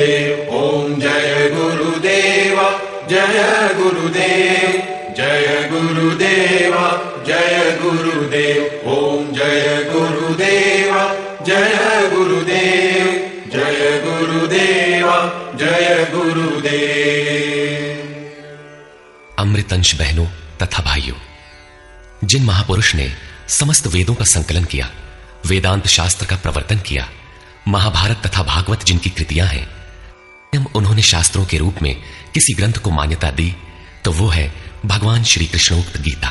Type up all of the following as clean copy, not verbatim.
गुरुदेव। ओम जय गुरुदेव जय गुरुदेव, जय गुरुदेव जय गुरुदेव। ओम जय गुरुदेव जय गुरुदेव, जय गुरुदेव जय गुरुदेव। अमृतंश बहनों तथा भाइयों, जिन महापुरुष ने समस्त वेदों का संकलन किया, वेदांत शास्त्र का प्रवर्तन किया, महाभारत तथा भागवत जिनकी कृतियां हैं, उन्होंने शास्त्रों के रूप में किसी ग्रंथ को मान्यता दी तो वो है भगवान श्री कृष्णोक्त गीता।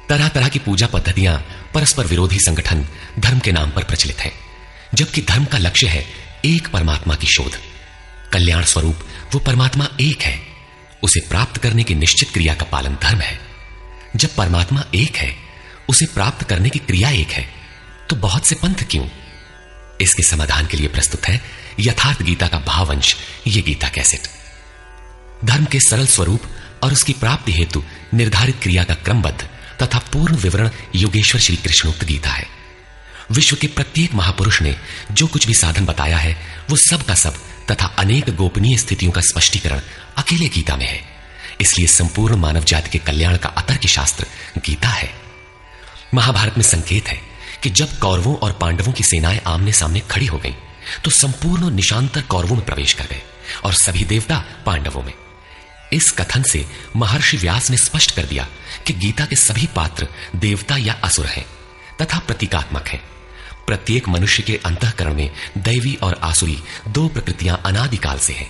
तरह तरह की पूजा पद्धतियां परस्पर विरोधी संगठन धर्म के नाम पर प्रचलित है, जबकि धर्म का लक्ष्य है एक परमात्मा की शोध। कल्याण स्वरूप वो परमात्मा एक है, उसे प्राप्त करने की निश्चित क्रिया का पालन धर्म है। जब परमात्मा एक है, उसे प्राप्त करने की क्रिया एक है, तो बहुत से पंथ क्यों? इसके समाधान के लिए प्रस्तुत है यथार्थ गीता का भावांश, ये गीता कैसेट। धर्म के सरल स्वरूप और उसकी प्राप्ति हेतु निर्धारित क्रिया का क्रमबद्ध तथा पूर्ण विवरण योगेश्वर श्री कृष्णोक्त गीता है। विश्व के प्रत्येक महापुरुष ने जो कुछ भी साधन बताया है, वो सब का सब तथा अनेक गोपनीय स्थितियों का स्पष्टीकरण अकेले गीता में है। इसलिए संपूर्ण मानव जाति के कल्याण का अतर्क शास्त्र गीता है। महाभारत में संकेत है कि जब कौरवों और पांडवों की सेनाएं आमने सामने खड़ी हो गईं, तो संपूर्ण निशांतर कौरवों में प्रवेश कर गए और सभी देवता पांडवों में। इस कथन से महर्षि व्यास ने स्पष्ट कर दिया कि गीता के सभी पात्र देवता या असुर हैं तथा प्रतीकात्मक हैं। प्रत्येक मनुष्य के अंतःकरण में दैवी और आसुरी दो प्रकृतियां अनादिकाल से हैं।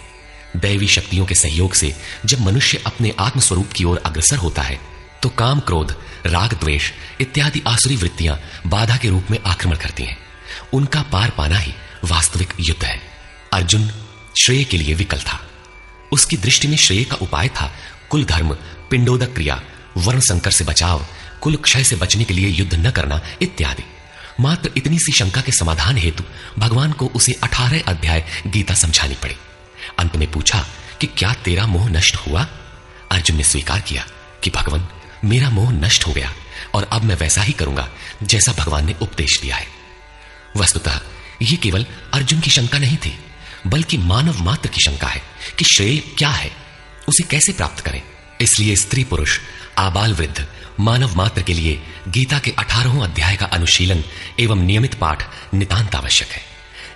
दैवी शक्तियों के सहयोग से जब मनुष्य अपने आत्मस्वरूप की ओर अग्रसर होता है, तो काम, क्रोध, राग, द्वेष इत्यादि आसुरी वृत्तियां बाधा के रूप में आक्रमण करती हैं। उनका पार पाना ही वास्तविक युद्ध है। अर्जुन श्रेय के लिए विकल था। उसकी दृष्टि में श्रेय का उपाय था कुल धर्म, पिंडोदक क्रिया, वर्ण संकर से बचाव, कुल क्षय से बचने के लिए युद्ध न करना इत्यादि। मात्र इतनी सी शंका के समाधान हेतु भगवान को उसे 18 अध्याय गीता समझानी पड़ी। अंत में पूछा कि क्या तेरा मोह नष्ट हुआ? अर्जुन ने स्वीकार किया कि भगवान, मेरा मोह नष्ट हो गया और अब मैं वैसा ही करूंगा जैसा भगवान ने उपदेश दिया है। वस्तुतः यह केवल अर्जुन की शंका नहीं थी, बल्कि मानव मात्र की शंका है कि श्रेय क्या है, उसे कैसे प्राप्त करें। इसलिए स्त्री पुरुष, आबाल वृद्ध, मानव मात्र के लिए गीता के 18 अध्याय का अनुशीलन एवं नियमित पाठ नितांत आवश्यक है,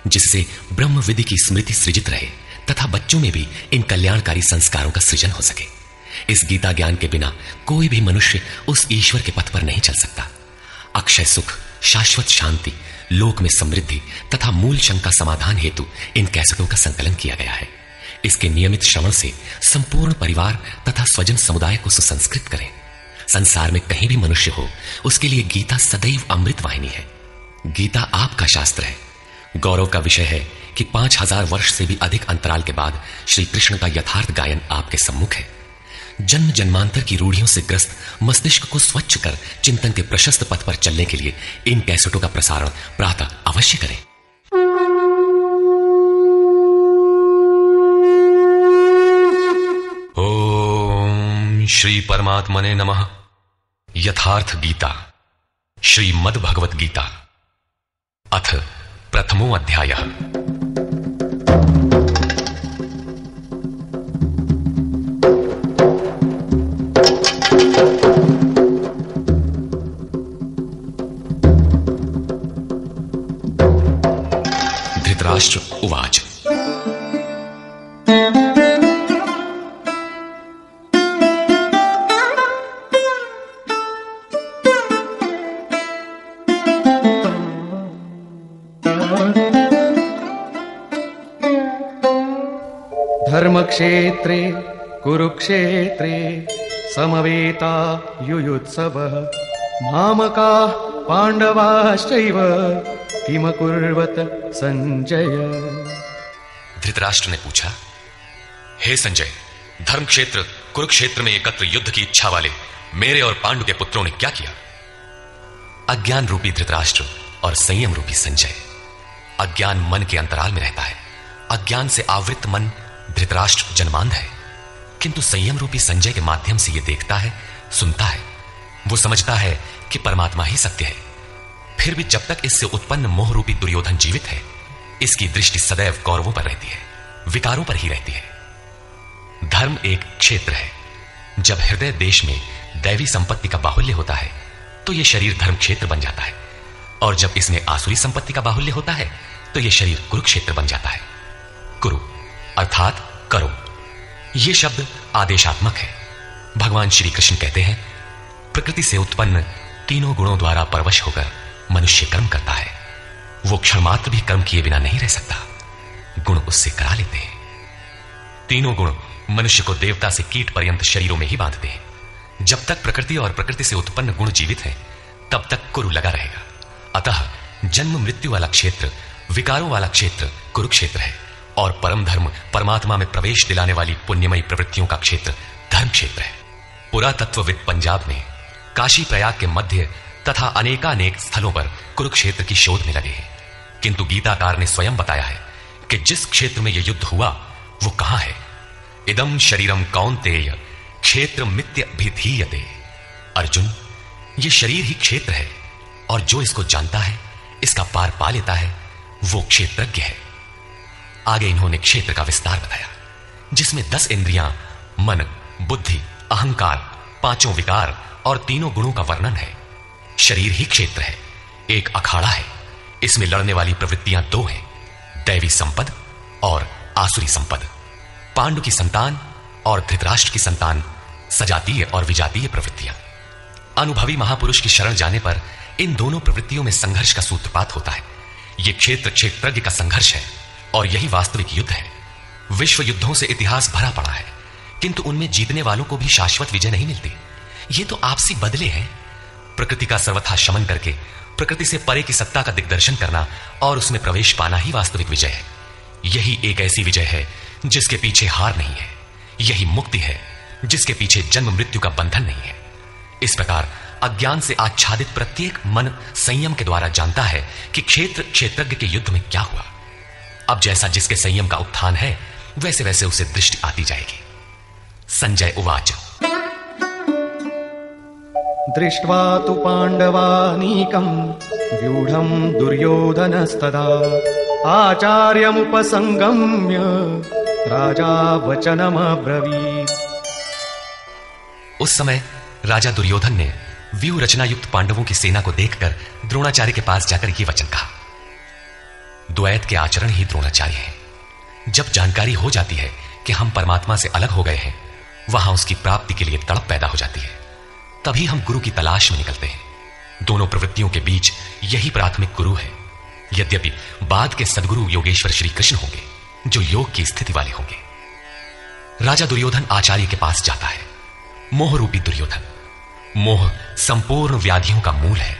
जिससे ब्रह्म विधि की स्मृति सृजित रहे तथा बच्चों में भी इन कल्याणकारी संस्कारों का सृजन हो सके। इस गीता ज्ञान के बिना कोई भी मनुष्य उस ईश्वर के पथ पर नहीं चल सकता। अक्षय सुख, शाश्वत शांति, लोक में समृद्धि तथा मूल शंका समाधान हेतु इन कैसेटों का संकलन किया गया है। इसके नियमित श्रवण से संपूर्ण परिवार तथा स्वजन समुदाय को सुसंस्कृत करें। संसार में कहीं भी मनुष्य हो, उसके लिए गीता सदैव अमृत वाहिनी है। गीता आपका शास्त्र है। गौरव का विषय है कि 5000 वर्ष से भी अधिक अंतराल के बाद श्री कृष्ण का यथार्थ गायन आपके सम्मुख है। जन्म जन्मांतर की रूढ़ियों से ग्रस्त मस्तिष्क को स्वच्छ कर चिंतन के प्रशस्त पथ पर चलने के लिए इन कैसेटों का प्रसारण प्रातः अवश्य करें। ओम श्री परमात्मने नमः। यथार्थ गीता श्रीमद् भगवत गीता अथ प्रथमो अध्यायः। धृतराष्ट्र उवाच। धर्मक्षेत्रे कुरुक्षेत्रे समवेता युयुत्सवः मामकाः पांडवाश्चैव किमकुर्वत संजय। धृतराष्ट्र ने पूछा, हे संजय, धर्म क्षेत्र कुरुक्षेत्र में एकत्र युद्ध की इच्छा वाले मेरे और पांडु के पुत्रों ने क्या किया? अज्ञान रूपी धृतराष्ट्र और संयम रूपी संजय। अज्ञान मन के अंतराल में रहता है। अज्ञान से आवृत मन धृतराष्ट्र जन्मांध है, किंतु संयम रूपी संजय के माध्यम से यह देखता है, सुनता है। वो समझता है कि परमात्मा ही सत्य है। फिर भी जब तक इससे उत्पन्न मोह रूपी दुर्योधन जीवित है, इसकी दृष्टि सदैव कौरवों पर रहती है। विकारों पर ही रहती है। धर्म एक क्षेत्र है। जब हृदय देश में दैवी संपत्ति का बाहुल्य होता है तो यह शरीर धर्म क्षेत्र बन जाता है, और जब इसमें आसुरी संपत्ति का बाहुल्य होता है तो यह शरीर कुरुक्षेत्र बन जाता है। कुरु अर्थात करो, यह शब्द आदेशात्मक है। भगवान श्री कृष्ण कहते हैं, प्रकृति से उत्पन्न तीनों गुणों द्वारा परवश होकर मनुष्य कर्म करता है। वो क्षण मात्र भी कर्म किए बिना नहीं रह सकता, गुण उससे करा लेते हैं। तीनों गुण मनुष्य को देवता से कीट पर्यंत शरीरों में ही बांधते हैं। जब तक प्रकृति और प्रकृति से उत्पन्न गुण जीवित हैं, तब तक कुरु लगा रहेगा। अतः जन्म मृत्यु वाला क्षेत्र, विकारों वाला क्षेत्र कुरुक्षेत्र है, और परम धर्म परमात्मा में प्रवेश दिलाने वाली पुण्यमयी प्रवृत्तियों का क्षेत्र धर्म क्षेत्र है। पुरातत्वविद पंजाब में काशी प्रयाग के मध्य तथा अनेकानेक स्थलों पर कुरुक्षेत्र की शोध में लगे हैं, किंतु गीताकार ने स्वयं बताया है कि जिस क्षेत्र में यह युद्ध हुआ वो कहां है। इदम शरीरम कौन्तेय क्षेत्र मित्यभिधीयते। अर्जुन, ये शरीर ही क्षेत्र है, और जो इसको जानता है, इसका पार पा लेता है, वो क्षेत्रज्ञ है। आगे इन्होंने क्षेत्र का विस्तार बताया, जिसमें 10 इंद्रियां, मन, बुद्धि, अहंकार, 5 विकार और 3 गुणों का वर्णन है। शरीर ही क्षेत्र है, एक अखाड़ा है। इसमें लड़ने वाली प्रवृत्तियां 2 हैं, दैवी संपद और आसुरी संपद। पांडु की संतान और धृतराष्ट्र की संतान सजातीय और विजातीय प्रवृत्तियां। अनुभवी महापुरुष की शरण जाने पर इन दोनों प्रवृत्तियों में संघर्ष का सूत्रपात होता है। यह क्षेत्र क्षेत्रज्ञ का संघर्ष है, और यही वास्तविक युद्ध है। विश्व युद्धों से इतिहास भरा पड़ा है, किंतु उनमें जीतने वालों को भी शाश्वत विजय नहीं मिलती। ये तो आपसी बदले हैं। प्रकृति का सर्वथा शमन करके प्रकृति से परे की सत्ता का दिग्दर्शन करना और उसमें प्रवेश पाना ही वास्तविक विजय है। यही एक ऐसी विजय है जिसके पीछे हार नहीं है। यही मुक्ति है जिसके पीछे जन्म मृत्यु का बंधन नहीं है। इस प्रकार अज्ञान से आच्छादित प्रत्येक मन संयम के द्वारा जानता है कि क्षेत्र क्षेत्रज्ञ के युद्ध में क्या हुआ। अब जैसा जिसके संयम का उत्थान है, वैसे वैसे उसे दृष्टि आती जाएगी। संजय उवाच। दृष्ट्वा तु पाण्डवानीकं व्यूढं दुर्योधनस्तदा आचार्यमुपसंगम्य राजा वचनमब्रवीत्। उस समय राजा दुर्योधन ने व्यूह रचना युक्त पांडवों की सेना को देखकर द्रोणाचार्य के पास जाकर यह वचन कहा। द्वैत के आचरण ही द्रोणाचार्य है। जब जानकारी हो जाती है कि हम परमात्मा से अलग हो गए हैं, वहां उसकी प्राप्ति के लिए तड़प पैदा हो जाती है, तभी हम गुरु की तलाश में निकलते हैं। दोनों प्रवृत्तियों के बीच यही प्राथमिक गुरु है। यद्यपि बाद के सदगुरु योगेश्वर श्री कृष्ण होंगे, जो योग की स्थिति वाले होंगे। राजा दुर्योधन आचार्य के पास जाता है। मोह रूपी दुर्योधन। मोह संपूर्ण व्याधियों का मूल है।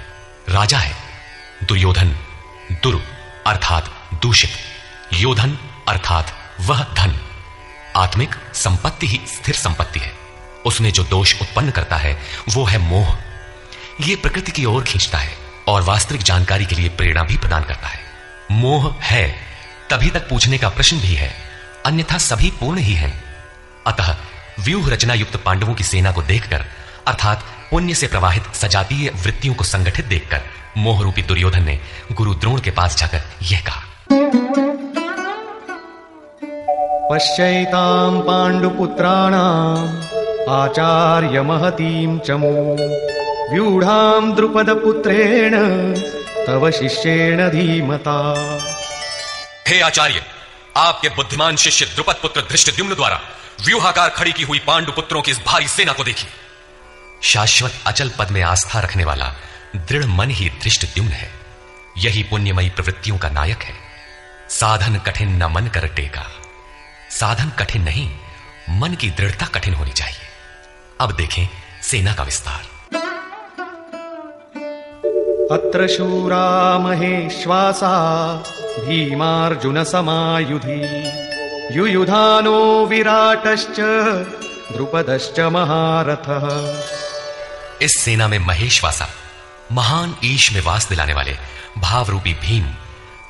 राजा है। दुर्योधन दुर अर्थात दूषित, योधन अर्थात वह धन। आत्मिक संपत्ति ही स्थिर संपत्ति है। उसमें जो दोष उत्पन्न करता है वो है मोह। यह प्रकृति की ओर खींचता है और वास्तविक जानकारी के लिए प्रेरणा भी प्रदान करता है। मोह है तभी तक पूछने का प्रश्न भी है, अन्यथा सभी पूर्ण ही हैं। अतः व्यूह रचना युक्त पांडवों की सेना को देखकर, अर्थात पुण्य से प्रवाहित सजातीय वृत्तियों को संगठित देखकर, मोह रूपी दुर्योधन ने गुरु द्रोण के पास जाकर यह कहा। पश्यैतां पाण्डुपुत्राणाम् आचार्य महतीं चमू व्यूढ़ां द्रुपदपुत्रेण तव शिष्येण धीमता। हे आचार्य, आपके बुद्धिमान शिष्य द्रुपद पुत्र धृष्टद्युम्न द्वारा व्यूहाकार खड़ी की हुई पांडु पुत्रों की इस भारी सेना को देखिए। शाश्वत अचल पद में आस्था रखने वाला दृढ़ मन ही धृष्टद्युम्न है। यही पुण्यमयी प्रवृत्तियों का नायक है। साधन कठिन न मन कर टेका। साधन कठिन नहीं, मन की दृढ़ता कठिन होनी चाहिए। अब देखें सेना का विस्तार। अत्र शूरा महेश्वासा भीमार्जुन समायुधि युयुधानो विराटश्च द्रुपदश्च महारथः। इस सेना में महेश्वासा, महान ईश में वास दिलाने वाले भाव रूपी भीम,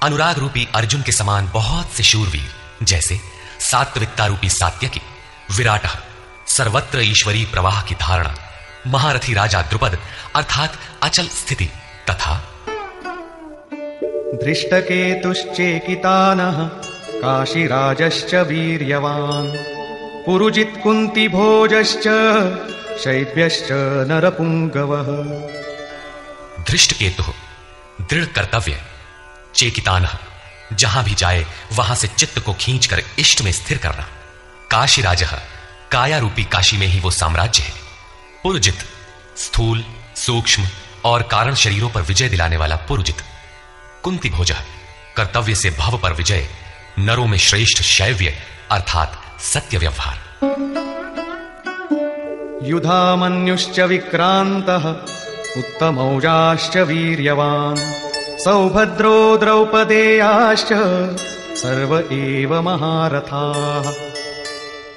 अनुराग रूपी अर्जुन के समान बहुत से शूरवीर, जैसे सात्विकता रूपी सात्यकी, विराट सर्वत्र ईश्वरी प्रवाह की धारणा, महारथी राजा द्रुपद अर्थात अचल स्थिति, तथा धृष्टकेतुश्चेकितानः काशीराजश्च वीर्यवान् पुरुजित् कुन्तिभोजश्च शैब्यश्च नरपुङ्गवः। धृष्टकेतुः दृढ़ कर्तव्य, चेकितानः जहां भी जाए वहां से चित्त को खींचकर इष्ट में स्थिर करना, काशीराजः काया रूपी काशी में ही वो साम्राज्य है, पुरुजित स्थूल सूक्ष्म और कारण शरीरों पर विजय दिलाने वाला पुरुजित, कुंती भोजः कर्तव्य से भव पर विजय, नरों में श्रेष्ठ शैव्य अर्थात सत्य व्यवहार। युधामन्युश्च विक्रान्तः उत्तमौजाश्च वीर्यवान् सौभद्रो द्रौपदेयाश्च सर्व एव महारथाः।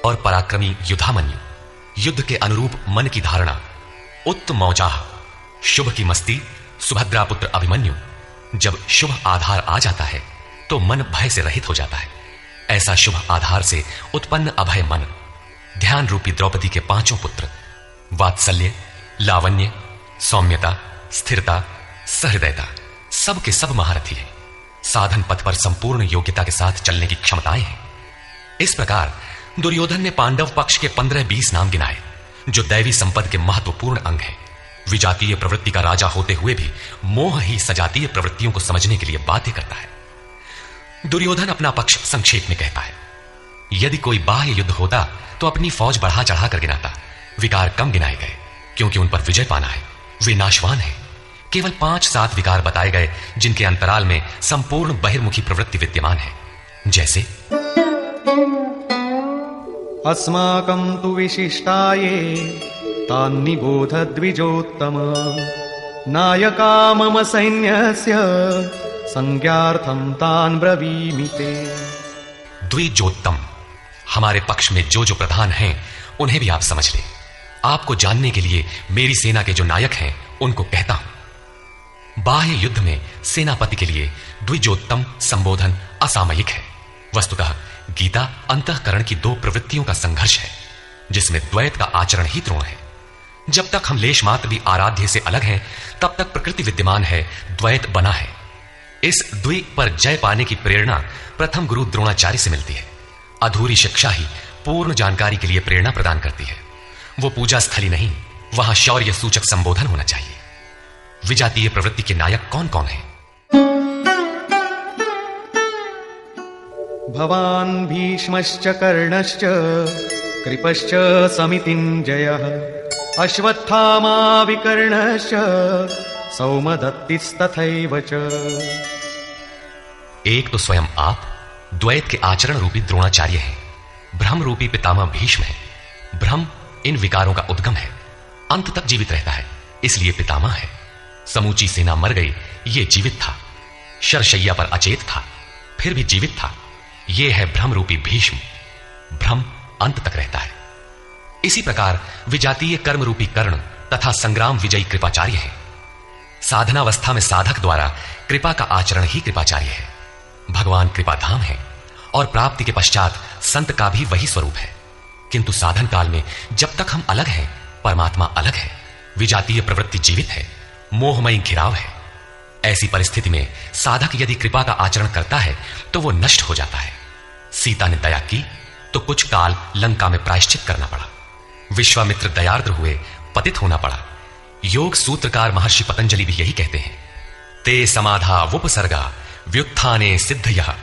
और पराक्रमी युधामन्यु, युद्ध के अनुरूप मन की धारणा, उत्तमौजाः शुभ की मस्ती, सुभद्रा पुत्र अभिमन्यु, जब शुभ आधार आ जाता है तो मन भय से रहित हो जाता है। ऐसा शुभ आधार से उत्पन्न अभय मन, ध्यान रूपी द्रौपदी के पांचों पुत्र, वात्सल्य, लावण्य, सौम्यता, स्थिरता, सहृदयता, सब के सब महारथी है। साधन पथ पर संपूर्ण योग्यता के साथ चलने की क्षमताएं हैं। इस प्रकार दुर्योधन ने पांडव पक्ष के 15-20 नाम गिनाए जो दैवी संपद के महत्वपूर्ण अंग हैं। विजातीय प्रवृत्ति का राजा होते हुए भी मोह ही सजातीय प्रवृत्तियों को समझने के लिए बाध्य करता है। दुर्योधन अपना पक्ष संक्षेप में कहता है, यदि कोई बाह्य युद्ध होता तो अपनी फौज बढ़ा चढ़ाकर गिनाता, विकार कम गिनाए गए क्योंकि उन पर विजय पाना है, वे नाशवान है। केवल 5-7 विकार बताए गए जिनके अंतराल में संपूर्ण बहिर्मुखी प्रवृत्ति विद्यमान है, जैसे अस्माकं तु विशिष्टाये तान्निबोध द्विजोत्तम नायका मम सैन्यस्य संज्ञार्थं तान् ब्रवीमि ते। द्विजोत्तम, हमारे पक्ष में जो जो प्रधान हैं उन्हें भी आप समझ लें। आपको जानने के लिए मेरी सेना के जो नायक हैं उनको कहता हूं। बाह्य युद्ध में सेनापति के लिए द्विजोत्तम संबोधन असामयिक है। वस्तुतः गीता अंतःकरण की 2 प्रवृत्तियों का संघर्ष है जिसमें द्वैत का आचरण ही तृण है। जब तक हम लेश मात्र भी आराध्य से अलग हैं तब तक प्रकृति विद्यमान है, द्वैत बना है। इस द्वि पर जय पाने की प्रेरणा प्रथम गुरु द्रोणाचार्य से मिलती है। अधूरी शिक्षा ही पूर्ण जानकारी के लिए प्रेरणा प्रदान करती है। वो पूजा स्थली नहीं, वहां शौर्य सूचक संबोधन होना चाहिए। विजातीय प्रवृत्ति के नायक कौन कौन है? भवान् भीष्मश्च कर्णश्च कृपश्च समितिञ्जयः अश्वत्थामा विकर्णश्च सौमदत्तिस्तथैव च। एक तो स्वयं आप द्वैत के आचरण रूपी द्रोणाचार्य हैं, भ्रम रूपी पितामह भीष्म है। भ्रम इन विकारों का उद्गम है, अंत तक जीवित रहता है, इसलिए पितामह है। समूची सेना मर गई, ये जीवित था। शरशैया पर अचेत था, फिर भी जीवित था। यह है भ्रम रूपी भीष्म। भ्रम अंत तक रहता है। इसी प्रकार विजातीय कर्म रूपी कर्ण तथा संग्राम विजयी कृपाचार्य है। साधनावस्था में साधक द्वारा कृपा का आचरण ही कृपाचार्य है। भगवान कृपाधाम है और प्राप्ति के पश्चात संत का भी वही स्वरूप है। किंतु साधन काल में जब तक हम अलग हैं, परमात्मा अलग है। विजातीय प्रवृत्ति जीवित है, मोहमयी घिराव है। ऐसी परिस्थिति में साधक यदि कृपा का आचरण करता है तो वो नष्ट हो जाता है। सीता ने दया की तो कुछ काल लंका में प्रायश्चित करना पड़ा। विश्वामित्र दयार्द्र हुए, पतित होना पड़ा। योग सूत्रकार महर्षि पतंजलि भी यही कहते हैं, ते समाधा वुपसर्गा व्युत्थाने सिद्धयः।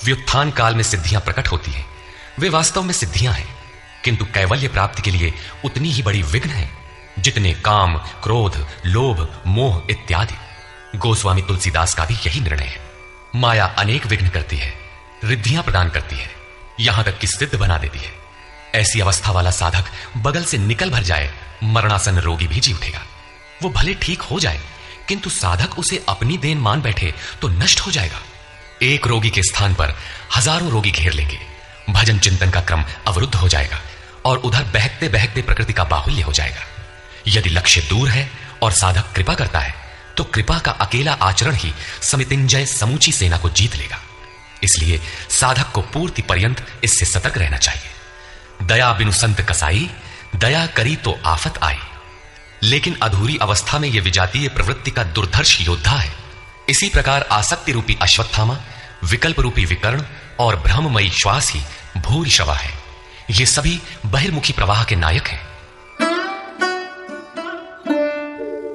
व्युत्थान काल में सिद्धियां प्रकट होती हैं, वे वास्तव में सिद्धियां हैं, किंतु कैवल्य प्राप्ति के लिए उतनी ही बड़ी विघ्न है जितने काम, क्रोध, लोभ, मोह इत्यादि। गोस्वामी तुलसीदास का भी यही निर्णय है। माया अनेक विघ्न करती है, रिद्धियां प्रदान करती है, यहां तक कि सिद्ध बना देती है। ऐसी अवस्था वाला साधक बगल से निकल भर जाए, मरणासन रोगी भी जी उठेगा। वो भले ठीक हो जाए, किंतु साधक उसे अपनी देन मान बैठे तो नष्ट हो जाएगा। एक रोगी के स्थान पर हजारों रोगी घेर लेंगे। भजन चिंतन का क्रम अवरुद्ध हो जाएगा और उधर बहकते बहकते प्रकृति का बाहुल्य हो जाएगा। यदि लक्ष्य दूर है और साधक कृपा करता है तो कृपा का अकेला आचरण ही समितिंजय समूची सेना को जीत लेगा। इसलिए साधक को पूर्ति पर्यंत इससे सतर्क रहना चाहिए। दया बिनु संत कसाई, दया करी तो आफत आई। लेकिन अधूरी अवस्था में यह विजातीय प्रवृत्ति का दुर्धर्ष योद्धा है। इसी प्रकार आसक्ति रूपी अश्वत्थामा, विकल्प रूपी विकर्ण, और ब्रह्ममयी श्वास ही भूरिश्रवा है। ये सभी बहिर्मुखी प्रवाह के नायक हैं।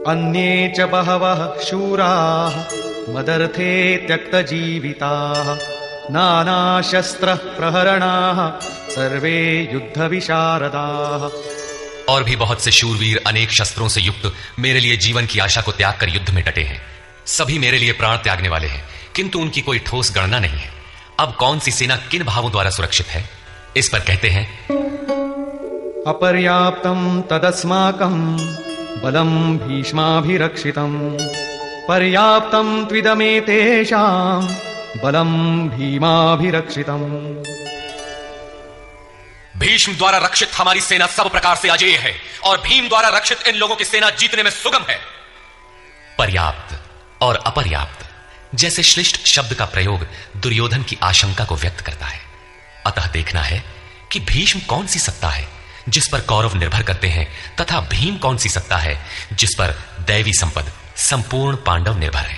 अन्ये च बहवः शूराः मदर्थे त्यक्तजीविताः नानाशस्त्र प्रहरणाः सर्वे युद्ध विशारदाः। और भी बहुत से शूरवीर अनेक शस्त्रों से युक्त मेरे लिए जीवन की आशा को त्याग कर युद्ध में डटे हैं। सभी मेरे लिए प्राण त्यागने वाले हैं, किंतु उनकी कोई ठोस गणना नहीं है। अब कौन सी सेना किन भावों द्वारा सुरक्षित है, इस पर कहते हैं अपर्याप्तम तदस्माकं बलम भीष्माभिरक्षितम् पर्याप्तम त्विदमेतेषां बलम भीमाभिरक्षितम्। भीष्म द्वारा रक्षित हमारी सेना सब प्रकार से अजेय है और भीम द्वारा रक्षित इन लोगों की सेना जीतने में सुगम है। पर्याप्त और अपर्याप्त जैसे श्लिष्ट शब्द का प्रयोग दुर्योधन की आशंका को व्यक्त करता है। अतः देखना है कि भीष्म कौन सी सत्ता है जिस पर कौरव निर्भर करते हैं, तथा भीम कौन सी सत्ता है जिस पर दैवी संपद संपूर्ण पांडव निर्भर है।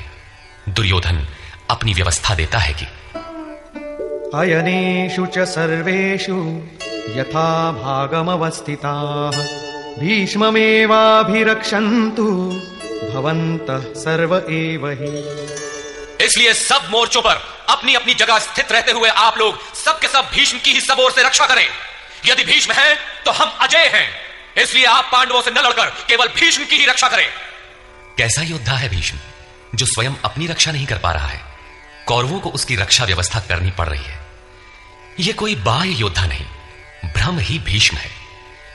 दुर्योधन अपनी व्यवस्था देता है कि अयनेषु च सर्वेषु यथा भागमवस्थिताः भीष्ममेवाभिरक्षन्तु भवन्तः सर्व एव हि। इसलिए सब मोर्चों पर अपनी अपनी जगह स्थित रहते हुए आप लोग सबके सब भीष्म की ही सब ओर से रक्षा करें। यदि भीष्म है तो हम अजय हैं, इसलिए आप पांडवों से न लड़कर केवल भीष्म की ही रक्षा करें। कैसा योद्धा है भीष्म, जो स्वयं अपनी रक्षा नहीं कर पा रहा है, कौरवों को उसकी रक्षा व्यवस्था करनी पड़ रही है। यह कोई बाह्य योद्धा नहीं, ब्रह्म ही भीष्म है।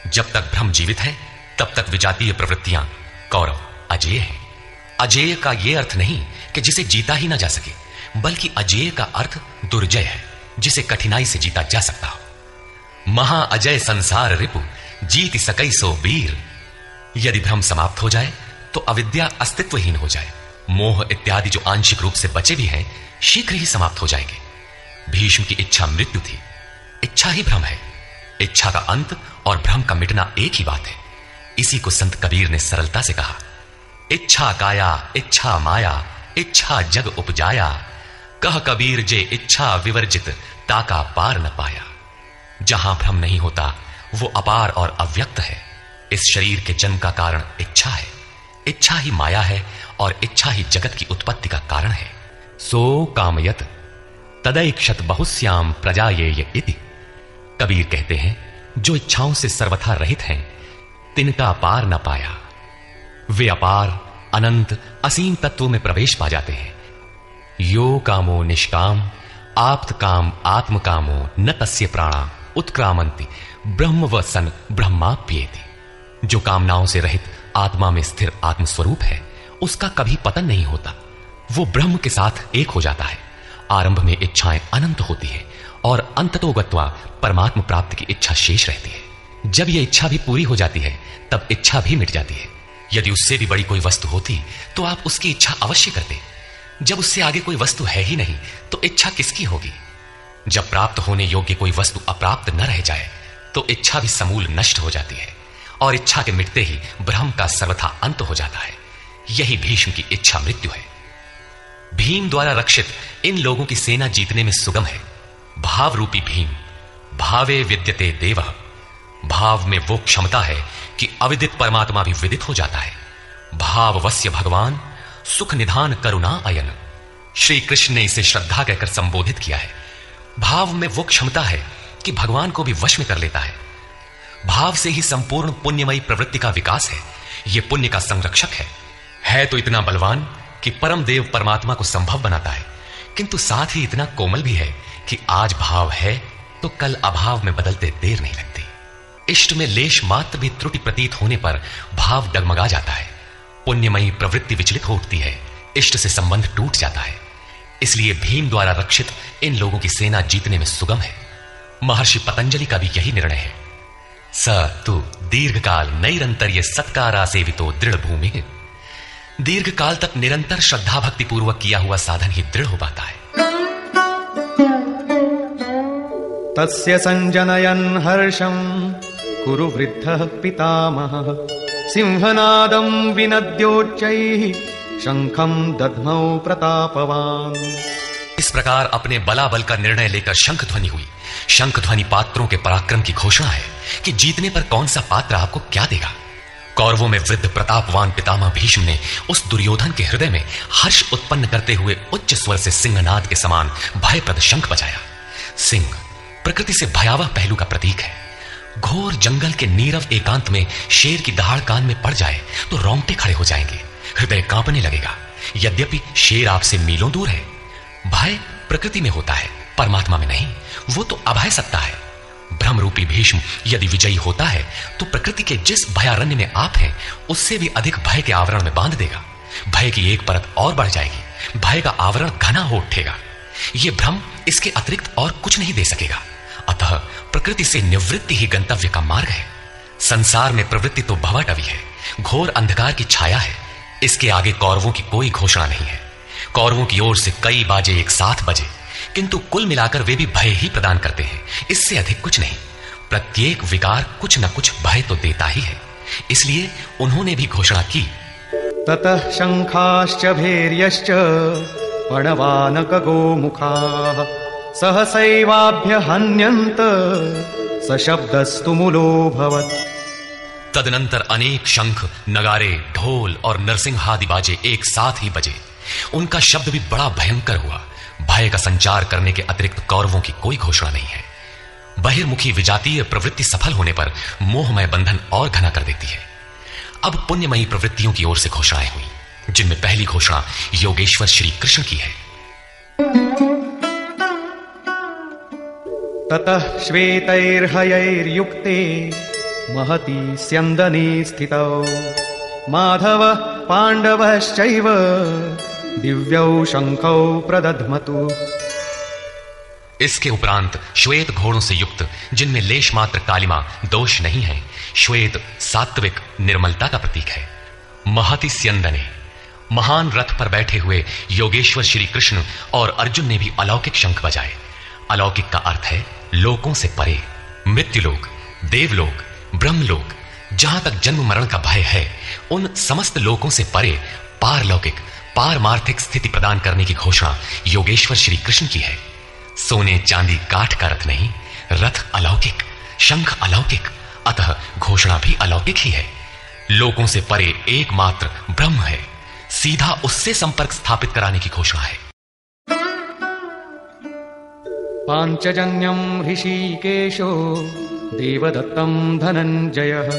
जब तक ब्रह्म जीवित है तब तक विजातीय प्रवृत्तियां कौरव अजेय है। अजेय का यह अर्थ नहीं कि जिसे जीता ही ना जा सके, बल्कि अजेय का अर्थ दुर्जय है, जिसे कठिनाई से जीता जा सकता हो। महा अजय संसार रिपु जीति सकई सो वीर। यदि भ्रम समाप्त हो जाए तो अविद्या अस्तित्वहीन हो जाए। मोह इत्यादि जो आंशिक रूप से बचे भी हैं, शीघ्र ही समाप्त हो जाएंगे। भीष्म की इच्छा मृत्यु थी, इच्छा ही भ्रम है। इच्छा का अंत और भ्रम का मिटना एक ही बात है। इसी को संत कबीर ने सरलता से कहा, इच्छा काया इच्छा माया इच्छा जग उपजाया, कह कबीर जे इच्छा विवर्जित ताका पार न पाया। जहां भ्रम नहीं होता वो अपार और अव्यक्त है। इस शरीर के जन्म का कारण इच्छा है, इच्छा ही माया है और इच्छा ही जगत की उत्पत्ति का कारण है। सो कामयत तदैक्षत बहुश्याम प्रजायेय इति। कबीर कहते हैं, जो इच्छाओं से सर्वथा रहित हैं तिनका पार न पाया। वे अपार अनंत असीम तत्वों में प्रवेश पा जाते हैं। यो कामो निष्काम आप्त काम आत्म कामो न तस्य प्राणा उत्क्रामंति ब्रह्म व सन ब्रह्माप्येति। जो कामनाओं से रहित आत्मा में स्थिर आत्मस्वरूप है, उसका कभी पतन नहीं होता। वो ब्रह्म के साथ एक हो जाता है। आरंभ में इच्छाएं अनंत होती है और अंततोगत्वा परमात्म प्राप्ति की इच्छा शेष रहती है। जब यह इच्छा भी पूरी हो जाती है तब इच्छा भी मिट जाती है। यदि उससे भी बड़ी कोई वस्तु होती तो आप उसकी इच्छा अवश्य करते। जब उससे आगे कोई वस्तु है ही नहीं तो इच्छा किसकी होगी। जब प्राप्त होने योग्य कोई वस्तु अप्राप्त न रह जाए तो इच्छा भी समूल नष्ट हो जाती है और इच्छा के मिटते ही ब्रह्म का सर्वथा अंत हो जाता है। यही भीष्म की इच्छा मृत्यु है। भीम द्वारा रक्षित इन लोगों की सेना जीतने में सुगम है। भाव रूपी भीम भावे विद्यते देवः। भाव में वो क्षमता है कि अविदित परमात्मा भी विदित हो जाता है। भाववस्य भगवान सुख निधान करुणा अयन। श्री कृष्ण ने इसे श्रद्धा कहकर संबोधित किया है। भाव में वो क्षमता है कि भगवान को भी वश में कर लेता है। भाव से ही संपूर्ण पुण्यमयी प्रवृत्ति का विकास है। यह पुण्य का संरक्षक है तो इतना बलवान कि परम देव परमात्मा को संभव बनाता है, किंतु साथ ही इतना कोमल भी है कि आज भाव है तो कल अभाव में बदलते देर नहीं लगती। इष्ट में लेश मात्र भी त्रुटि प्रतीत होने पर भाव डगमगा जाता है। पुण्यमयी प्रवृत्ति विचलित हो उठती है, इष्ट से संबंध टूट जाता है। इसलिए भीम द्वारा रक्षित इन लोगों की सेना जीतने में सुगम है। महर्षि पतंजलि का भी यही निर्णय है। स तु दीर्घकाल नैरंतर्य सत्कारा सेवितो दृढ़ भूमि। दीर्घ काल तक निरंतर श्रद्धा भक्ति पूर्वक किया हुआ साधन ही दृढ़ हो पाता है। तस्य संजनयन् हर्षं कुरु वृद्धः पितामहः सिंहनादं विनद्योच्चैः शंखं दध्मौ प्रतापवान्। इस प्रकार अपने बलाबल का निर्णय लेकर शंख ध्वनि हुई। शंख ध्वनि पात्रों के पराक्रम की घोषणा है कि जीतने पर कौन सा पात्र आपको क्या देगा। कौरवों में वृद्ध प्रतापवान पितामह भीष्म ने उस दुर्योधन के हृदय में हर्ष उत्पन्न करते हुए उच्च स्वर से सिंहनाद के समान भयप्रद शंख बजाया। सिंह प्रकृति से भयावह पहलू का प्रतीक है। घोर जंगल के नीरव एकांत में शेर की दहाड़ कान में पड़ जाए तो रोंगटे खड़े हो जाएंगे, हृदय कांपने लगेगा। यद्यपि शेर आपसे मीलों दूर है। भय प्रकृति में होता है, परमात्मा में नहीं। वो तो अभय सत्ता है। भ्रमरूपी भीष्म यदि विजयी होता है तो प्रकृति के जिस भयारण्य में आप हैं उससे भी अधिक भय के आवरण में बांध देगा। भय की एक परत और बढ़ जाएगी, भय का आवरण घना हो उठेगा। यह भ्रम इसके अतिरिक्त और कुछ नहीं दे सकेगा। अतः प्रकृति से निवृत्ति ही गंतव्य का मार्ग है। संसार में प्रवृत्ति तो भवाटवी है, घोर अंधकार की छाया है। इसके आगे कौरवों की कोई घोषणा नहीं है। कौरवों की ओर से कई बाजे एक साथ बजे, किंतु कुल मिलाकर वे भी भय ही प्रदान करते हैं, इससे अधिक कुछ नहीं। प्रत्येक विकार कुछ न कुछ भय तो देता ही है। इसलिए उन्होंने भी घोषणा की, ततः शंखाश्च भैर्यश्च पणवानक गोमुखाः सहसैवाभ्य हन्यन्त सशब्दस्तु मूलोऽभवत्। तदनंतर अनेक शंख, नगारे, ढोल और नरसिंहादि बाजे एक साथ ही बजे। उनका शब्द भी बड़ा भयंकर हुआ। भय का संचार करने के अतिरिक्त कौरवों की कोई घोषणा नहीं है। बहिर्मुखी विजातीय प्रवृत्ति सफल होने पर मोहमय बंधन और घना कर देती है। अब पुण्यमयी प्रवृत्तियों की ओर से घोषणाएं हुई, जिनमें पहली घोषणा योगेश्वर श्री कृष्ण की है। ततः श्वेतैर्हयैर्युक्ते महती स्यन्दने स्थितौ माधव पांडवश्चैव दिव्यौ शंखौ प्रदध्मतु। इसके उपरांत श्वेत घोड़ों से युक्त, जिनमें लेश मात्र कालिमा दोष नहीं है, श्वेत सात्विक निर्मलता का प्रतीक है। महति स्यंदने, महान रथ पर बैठे हुए योगेश्वर श्री कृष्ण और अर्जुन ने भी अलौकिक शंख बजाए। अलौकिक का अर्थ है लोकों से परे, मृत्युलोक, देवलोक, ब्रह्मलोक, जहां तक जन्म मरण का भय है, उन समस्त लोकों से परे पारलौकिक, पारमार्थिक स्थिति प्रदान करने की घोषणा योगेश्वर श्री कृष्ण की है। सोने चांदी काठ का रथ नहीं, रथ अलौकिक, शंख अलौकिक, अतः घोषणा भी अलौकिक ही है। लोकों से परे एकमात्र ब्रह्म है, सीधा उससे संपर्क स्थापित कराने की घोषणा है। पांचजन्यम ऋषिकेशो देवदत्तम धनंजयः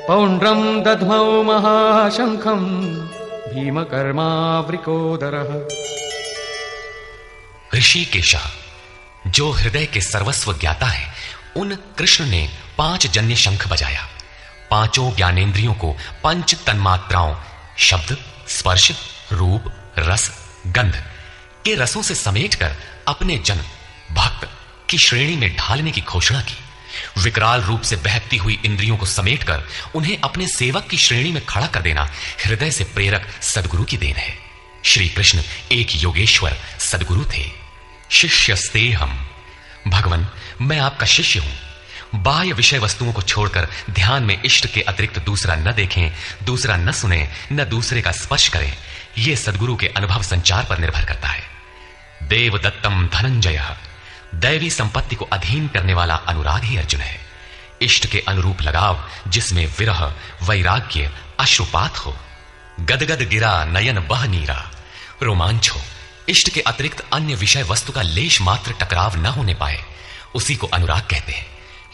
पौंड्रम दध्मौ महाशंखम भीमकर्मावृकोदरः। ऋषिकेशा, जो हृदय के सर्वस्व ज्ञाता है, उन कृष्ण ने 5 जन्य शंख बजाया। पांचों ज्ञानेंद्रियों को पंच तन्मात्राओं शब्द, स्पर्श, रूप, रस, गंध के रसों से समेटकर अपने जन भक्त की श्रेणी में ढालने की घोषणा की। विकराल रूप से बहकती हुई इंद्रियों को समेटकर उन्हें अपने सेवक की श्रेणी में खड़ा कर देना हृदय से प्रेरक सद्गुरु की देन है। श्री कृष्ण एक योगेश्वर सद्गुरु थे। शिष्यस्ते हम, भगवान मैं आपका शिष्य हूं। बाह्य विषय वस्तुओं को छोड़कर ध्यान में इष्ट के अतिरिक्त दूसरा न देखें, दूसरा न सुने, न दूसरे का स्पर्श करें। यह सद्गुरु के अनुभव संचार पर निर्भर करता है। देवदत्तम धनंजय, दैवी संपत्ति को अधीन करने वाला अनुराग ही अर्जुन है। इष्ट के अनुरूप लगाव, जिसमें विरह, वैराग्य, अश्रुपात हो। गदगद गिरा नयन बह नीरा, रोमांच हो। इष्ट के अतिरिक्त अन्य विषय वस्तु का लेश मात्र टकराव न होने पाए, उसी को अनुराग कहते हैं।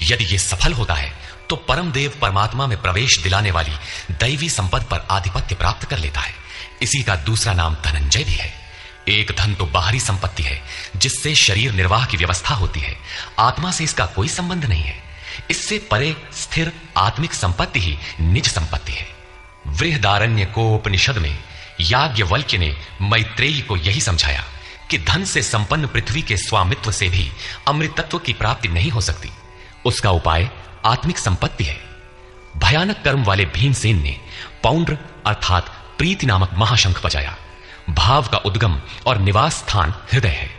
यदि यह सफल होता है तो परम देव परमात्मा में प्रवेश दिलाने वाली दैवी संपत्ति पर आधिपत्य प्राप्त कर लेता है। इसी का दूसरा नाम धनंजय भी है। एक धन तो बाहरी संपत्ति है, जिससे शरीर निर्वाह की व्यवस्था होती है। आत्मा से इसका कोई संबंध नहीं है। इससे परे स्थिर आत्मिक संपत्ति ही निज संपत्ति है। बृहदारण्य को उपनिषद में याज्ञवल्क्य ने मैत्रेयी को यही समझाया कि धन से संपन्न पृथ्वी के स्वामित्व से भी अमृतत्व की प्राप्ति नहीं हो सकती। उसका उपाय आत्मिक संपत्ति है। भयानक कर्म वाले भीमसेन ने पौंड्र अर्थात प्रीति नामक महाशंख बजाया। भाव का उद्गम और निवास स्थान हृदय है,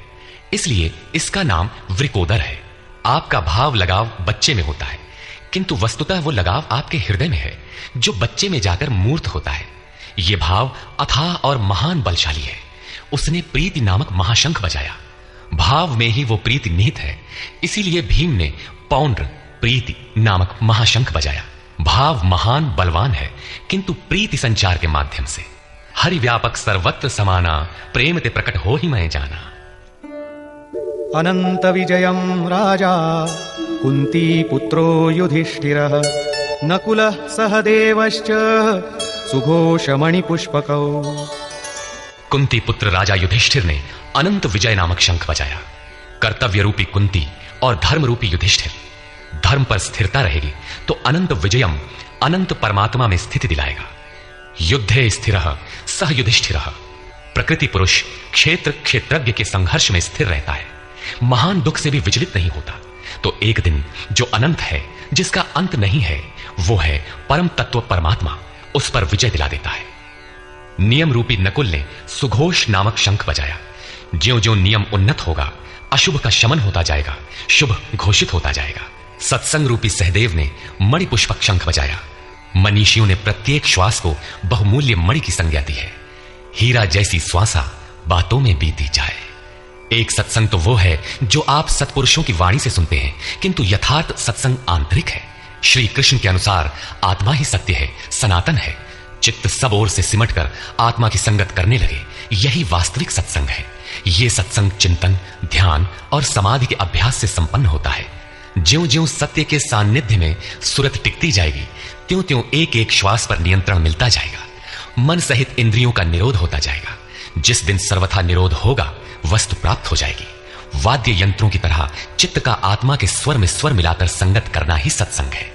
इसलिए इसका नाम वृकोदर है। आपका भाव लगाव बच्चे में होता है, किंतु वस्तुतः वो लगाव आपके हृदय में है, जो बच्चे में जाकर मूर्त होता है। यह भाव अथाह और महान बलशाली है। उसने प्रीति नामक महाशंख बजाया। भाव में ही वो प्रीति निहित है। इसीलिए भीम ने पौंड्र प्रीति नामक महाशंख बजाया। भाव महान बलवान है, किंतु प्रीति संचार के माध्यम से। हरि व्यापक सर्वत्र समाना, प्रेम ते प्रकट हो ही मैं जाना। अनंत विजयम राजा कुंती पुत्रो युधिष्ठिरः नकुलः सहदेवश्च सुघोषमणि पुष्पकौ। कुंती पुत्र राजा युधिष्ठिर ने अनंत विजय नामक शंख बजाया। कर्तव्य रूपी कुंती और धर्म रूपी युधिष्ठिर। धर्म पर स्थिरता रहेगी तो अनंत विजयम अनंत परमात्मा में स्थिति दिलाएगा। युद्धे स्थिरः सह युधिष्ठिरः। प्रकृति पुरुष क्षेत्र क्षेत्रज्ञ के संघर्ष में स्थिर रहता है, महान दुख से भी विचलित नहीं होता। तो एक दिन जो अनंत है, जिसका अंत नहीं है, वो है परम तत्व परमात्मा, उस पर विजय दिला देता है। नियम रूपी नकुल ने सुघोष नामक शंख बजाया। ज्यों ज्यों नियम उन्नत होगा, अशुभ का शमन होता जाएगा, शुभ घोषित होता जाएगा। सत्संग रूपी सहदेव ने मणि पुष्पक शंख बजाया। मनीषियों ने प्रत्येक श्वास को बहुमूल्य मणि की संज्ञा दी है। हीरा जैसी श्वासा बातों में बीती जाए। एक सत्संग तो वो है जो आप सत्पुरुषों की वाणी से सुनते हैं, किंतु यथार्थ सत्संग आंतरिक है। श्री कृष्ण के अनुसार आत्मा ही सत्य है, सनातन है। चित्त सब ओर से सिमटकर आत्मा की संगत करने लगे, यही वास्तविक सत्संग है। यह सत्संग चिंतन, ध्यान और समाधि के अभ्यास से संपन्न होता है। ज्यों ज्यों सत्य के सान्निध्य में सुरत टिकती जाएगी, त्यों त्यों एक एक श्वास पर नियंत्रण मिलता जाएगा। मन सहित इंद्रियों का निरोध होता जाएगा। जिस दिन सर्वथा निरोध होगा, वस्तु प्राप्त हो जाएगी। वाद्य यंत्रों की तरह चित्त का आत्मा के स्वर में स्वर मिलाकर संगत करना ही सत्संग है।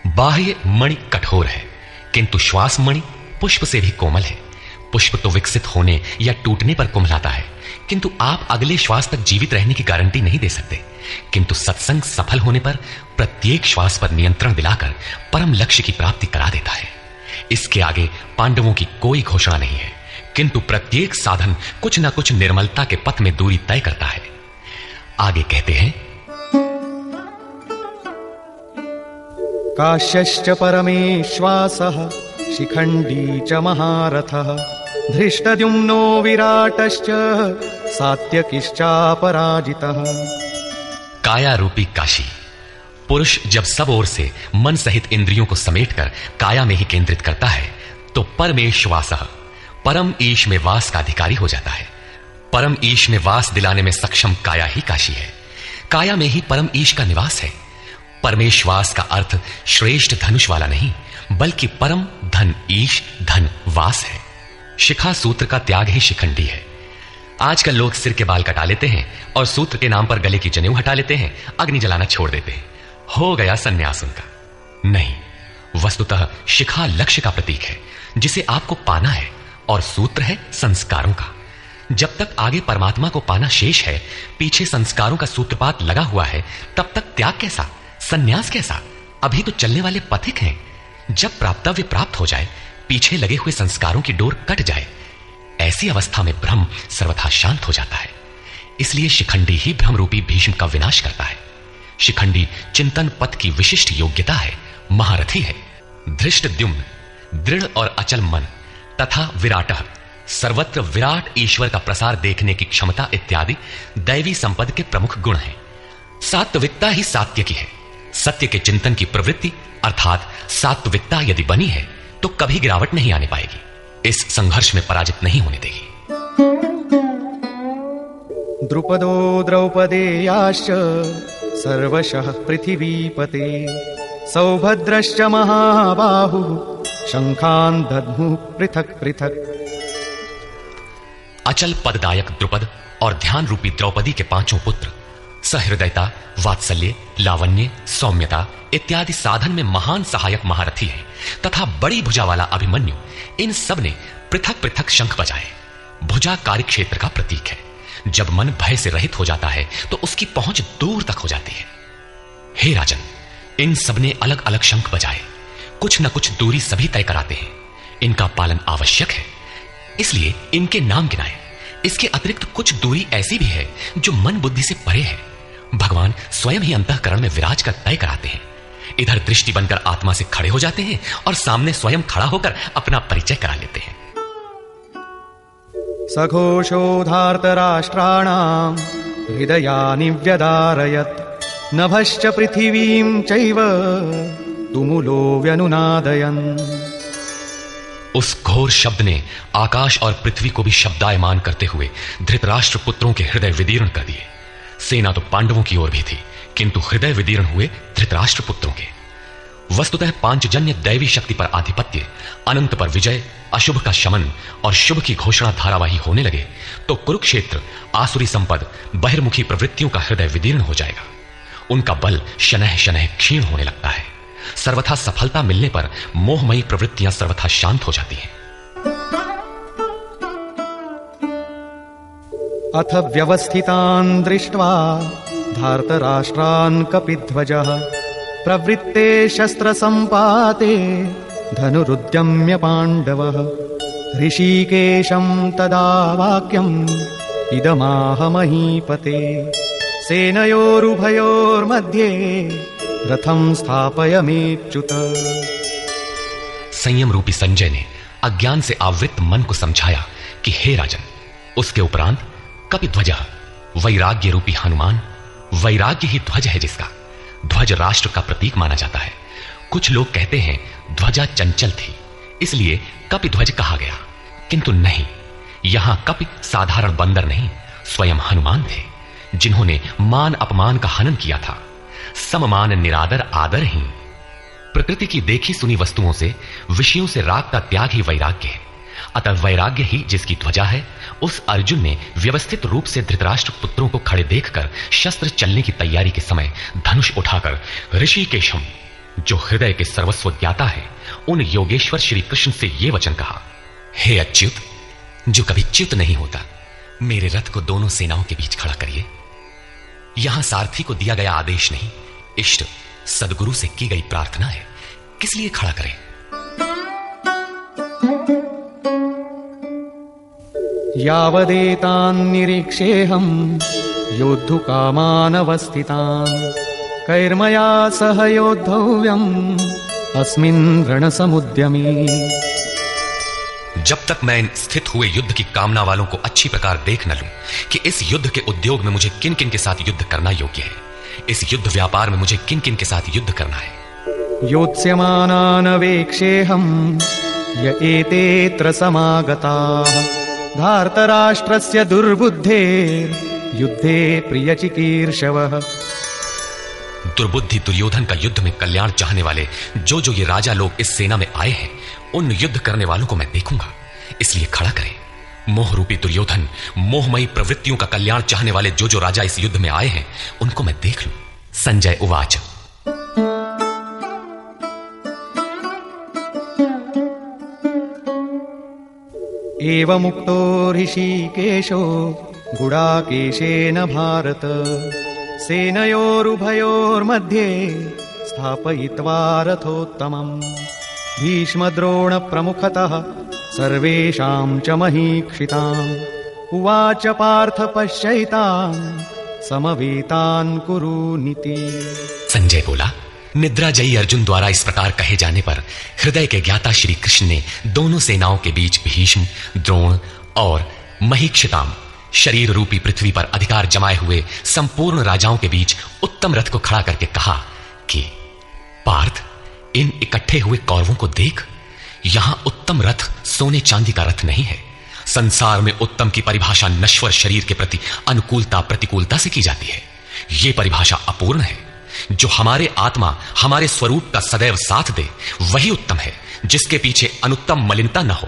बाह्य मणि कठोर है, किंतु श्वास मणि पुष्प से भी कोमल है। पुष्प तो विकसित होने या टूटने पर कुम्हलाता है, किंतु आप अगले श्वास तक जीवित रहने की गारंटी नहीं दे सकते। किंतु सत्संग सफल होने पर प्रत्येक श्वास पर नियंत्रण दिलाकर परम लक्ष्य की प्राप्ति करा देता है। इसके आगे पांडवों की कोई घोषणा नहीं है, किंतु प्रत्येक साधन कुछ न कुछ निर्मलता के पथ में दूरी तय करता है। आगे कहते हैं, काश्यश्च परमेश्वासः शिखंडी च महारथः धृष्टद्युम्नो विराटश्च सात्यकिश्चापराजितः। काया रूपी काशी। पुरुष जब सब ओर से मन सहित इंद्रियों को समेटकर काया में ही केंद्रित करता है, तो परमेश्वासः परम ईश में वास का अधिकारी हो जाता है। परम ईश में वास दिलाने में सक्षम काया ही काशी है। काया में ही परम ईश का निवास है। परमेश्वास का अर्थ श्रेष्ठ धनुष वाला नहीं, बल्कि परम धन ईश धन वास है। शिखा सूत्र का त्याग ही शिखंडी है। आजकल लोग सिर के बाल कटा लेते हैं और सूत्र के नाम पर गले की जनेऊ हटा लेते हैं, अग्नि जलाना छोड़ देते हैं, हो गया सन्यास उनका। नहीं, वस्तुतः शिखा लक्ष्य का प्रतीक है जिसे आपको पाना है, और सूत्र है संस्कारों का। जब तक आगे परमात्मा को पाना शेष है, पीछे संस्कारों का सूत्रपात लगा हुआ है, तब तक त्याग कैसा, सन्यास कैसा? अभी तो चलने वाले पथिक हैं। जब प्राप्तव्य प्राप्त हो जाए, पीछे लगे हुए संस्कारों की डोर कट जाए, ऐसी अवस्था में ब्रह्म सर्वथा शांत हो जाता है। इसलिए शिखंडी ही ब्रह्म रूपी भीष्म का विनाश करता है। शिखंडी चिंतन पथ की विशिष्ट योग्यता है, महारथी है। धृष्टद्युम्न दृढ़ और अचल मन तथा विराटः सर्वत्र विराट ईश्वर का प्रसार देखने की क्षमता इत्यादि दैवी संपद के प्रमुख गुण हैं। सात्विकता ही सात्य की है। सत्य के चिंतन की प्रवृत्ति अर्थात सात्विकता यदि बनी है तो कभी गिरावट नहीं आने पाएगी। इस संघर्ष में पराजित नहीं होने देगी। द्रुपदो द्रौपदेयाश्च सर्वशः पृथिवीपते सौभद्रश्च महाबाहुः शंखान् दद्मुः पृथक पृथक। अचल पददायक द्रुपद और ध्यान रूपी द्रौपदी के पांचों पुत्र सहृदयता, वात्सल्य, लावण्य, सौम्यता इत्यादि साधन में महान सहायक महारथी हैं तथा बड़ी भुजा वाला अभिमन्यु, इन सब ने पृथक पृथक शंख बजाए। भुजा कार्य क्षेत्र का प्रतीक है। जब मन भय से रहित हो जाता है तो उसकी पहुंच दूर तक हो जाती है। हे राजन, इन सब ने अलग अलग शंख बजाए। कुछ न कुछ दूरी सभी तय कराते हैं। इनका पालन आवश्यक है, इसलिए इनके नाम गिनाए। इसके अतिरिक्त कुछ दूरी ऐसी भी है जो मन बुद्धि से परे है। भगवान स्वयं ही अंतःकरण में विराज कर तय कराते हैं। इधर दृष्टि बनकर आत्मा से खड़े हो जाते हैं और सामने स्वयं खड़ा होकर अपना परिचय करा लेते हैं। सघोषो धार्तराष्ट्राणां हृदयानि व्यदारयत् नभश्च पृथिवीं चैव तुमुलो व्यनुनादयन्। उस घोर शब्द ने आकाश और पृथ्वी को भी शब्दायमान करते हुए धृतराष्ट्र पुत्रों के हृदय विदीर्ण कर दिए। सेना तो पांडवों की ओर भी थी, किंतु हृदय विदीर्ण हुए धृतराष्ट्र पुत्रों के। वस्तुतः पांचजन्य दैवी शक्ति पर आधिपत्य, अनंत पर विजय, अशुभ का शमन और शुभ की घोषणा धारावाही होने लगे तो कुरुक्षेत्र आसुरी संपद बहिर्मुखी प्रवृत्तियों का हृदय विदीर्ण हो जाएगा। उनका बल शनह शनह क्षीण होने लगता है। सर्वथा सफलता मिलने पर मोहमयी प्रवृत्तियां सर्वथा शांत हो जाती हैं। अथ व्यवस्थितान् दृष्ट्वा धार्तराष्ट्रान् कपिध्वजः प्रवृत्ते शस्त्रसम्पाते धनुरुद्यम्य पाण्डवः। ऋषिकेशं तदा वाक्यम् इदमाह महीपते सेनयोरुभयोर्मध्ये रथं स्थापयमेच्युत। संयम रूपी संजय ने अज्ञान से आवृत्त मन को समझाया कि हे राजन, उसके उपरांत कपिध्वज वैराग्य रूपी हनुमान, वैराग्य ही ध्वज है जिसका। ध्वज राष्ट्र का प्रतीक माना जाता है। कुछ लोग कहते हैं ध्वजा चंचल थी इसलिए कपिध्वज कहा गया, किंतु नहीं, यहां कपि साधारण बंदर नहीं, स्वयं हनुमान थे जिन्होंने मान अपमान का हनन किया था। सममान निरादर आदरहीन। प्रकृति की देखी सुनी वस्तुओं से, विषयों से राग का त्याग ही वैराग्य है। अतः वैराग्य ही जिसकी ध्वजा है, उस अर्जुन ने व्यवस्थित रूप से धृतराष्ट्र पुत्रों को खड़े देखकर शस्त्र चलने की तैयारी के समय धनुष उठाकर ऋषिकेशम, जो हृदय के सर्वस्व ज्ञाता है, उन योगेश्वर श्री कृष्ण से यह वचन कहा, हे अच्युत, जो कभी च्युत नहीं होता, मेरे रथ को दोनों सेनाओं के बीच खड़ा करिए। यहां सारथी को दिया गया आदेश नहीं, इष्ट सदगुरु से की गई प्रार्थना है, किस लिए खड़ा करें? यावदेतान् निरीक्षेऽहम् योद्धुकामानवस्थितान् कैर्मया सह योद्धव्यम् अस्मिन् रणसमुद्यमे। जब तक मैं इन स्थित हुए युद्ध की कामना वालों को अच्छी प्रकार देख न लूं कि इस युद्ध के उद्योग में मुझे किन किन के साथ युद्ध करना योग्य है, इस युद्ध व्यापार में मुझे किन किन के साथ युद्ध करना है। योत्स्यमानानवेक्षेऽहम् य एतेऽत्र समागताः धार्तराष्ट्रस्य दुर्बुद्धेर्युद्धे प्रियचिकीर्षवः। दुर्बुद्धि दुर्योधन का युद्ध में कल्याण चाहने वाले जो जो ये राजा लोग इस सेना में आए हैं, उन युद्ध करने वालों को मैं देखूंगा, इसलिए खड़ा करें। मोह रूपी दुर्योधन, मोहमयी प्रवृत्तियों का कल्याण चाहने वाले जो जो राजा इस युद्ध में आए हैं, उनको मैं देख लूं। संजय उवाच, एवमुक्तो ऋषिकेशो गुडाकेशेन भारत सेनयोरुभयोर्मध्ये स्थापयित्वा रथोत्तमम्। भीष्मद्रोणप्रमुखतः सर्वेषां च महीक्षिताम् उवाच पार्थ पश्यैतान् समवेतान् कुरुनिति। संजय बोला, निद्राजयी अर्जुन द्वारा इस प्रकार कहे जाने पर हृदय के ज्ञाता श्री कृष्ण ने दोनों सेनाओं के बीच भीष्म, द्रोण और महीक्षिताम शरीर रूपी पृथ्वी पर अधिकार जमाए हुए संपूर्ण राजाओं के बीच उत्तम रथ को खड़ा करके कहा कि पार्थ, इन इकट्ठे हुए कौरवों को देख, यहां उत्तम रथ सोने चांदी का रथ नहीं है। संसार में उत्तम की परिभाषा नश्वर शरीर के प्रति अनुकूलता प्रतिकूलता से की जाती है। यह परिभाषा अपूर्ण है। जो हमारे आत्मा, हमारे स्वरूप का सदैव साथ दे, वही उत्तम है, जिसके पीछे अनुत्तम मलिनता न हो।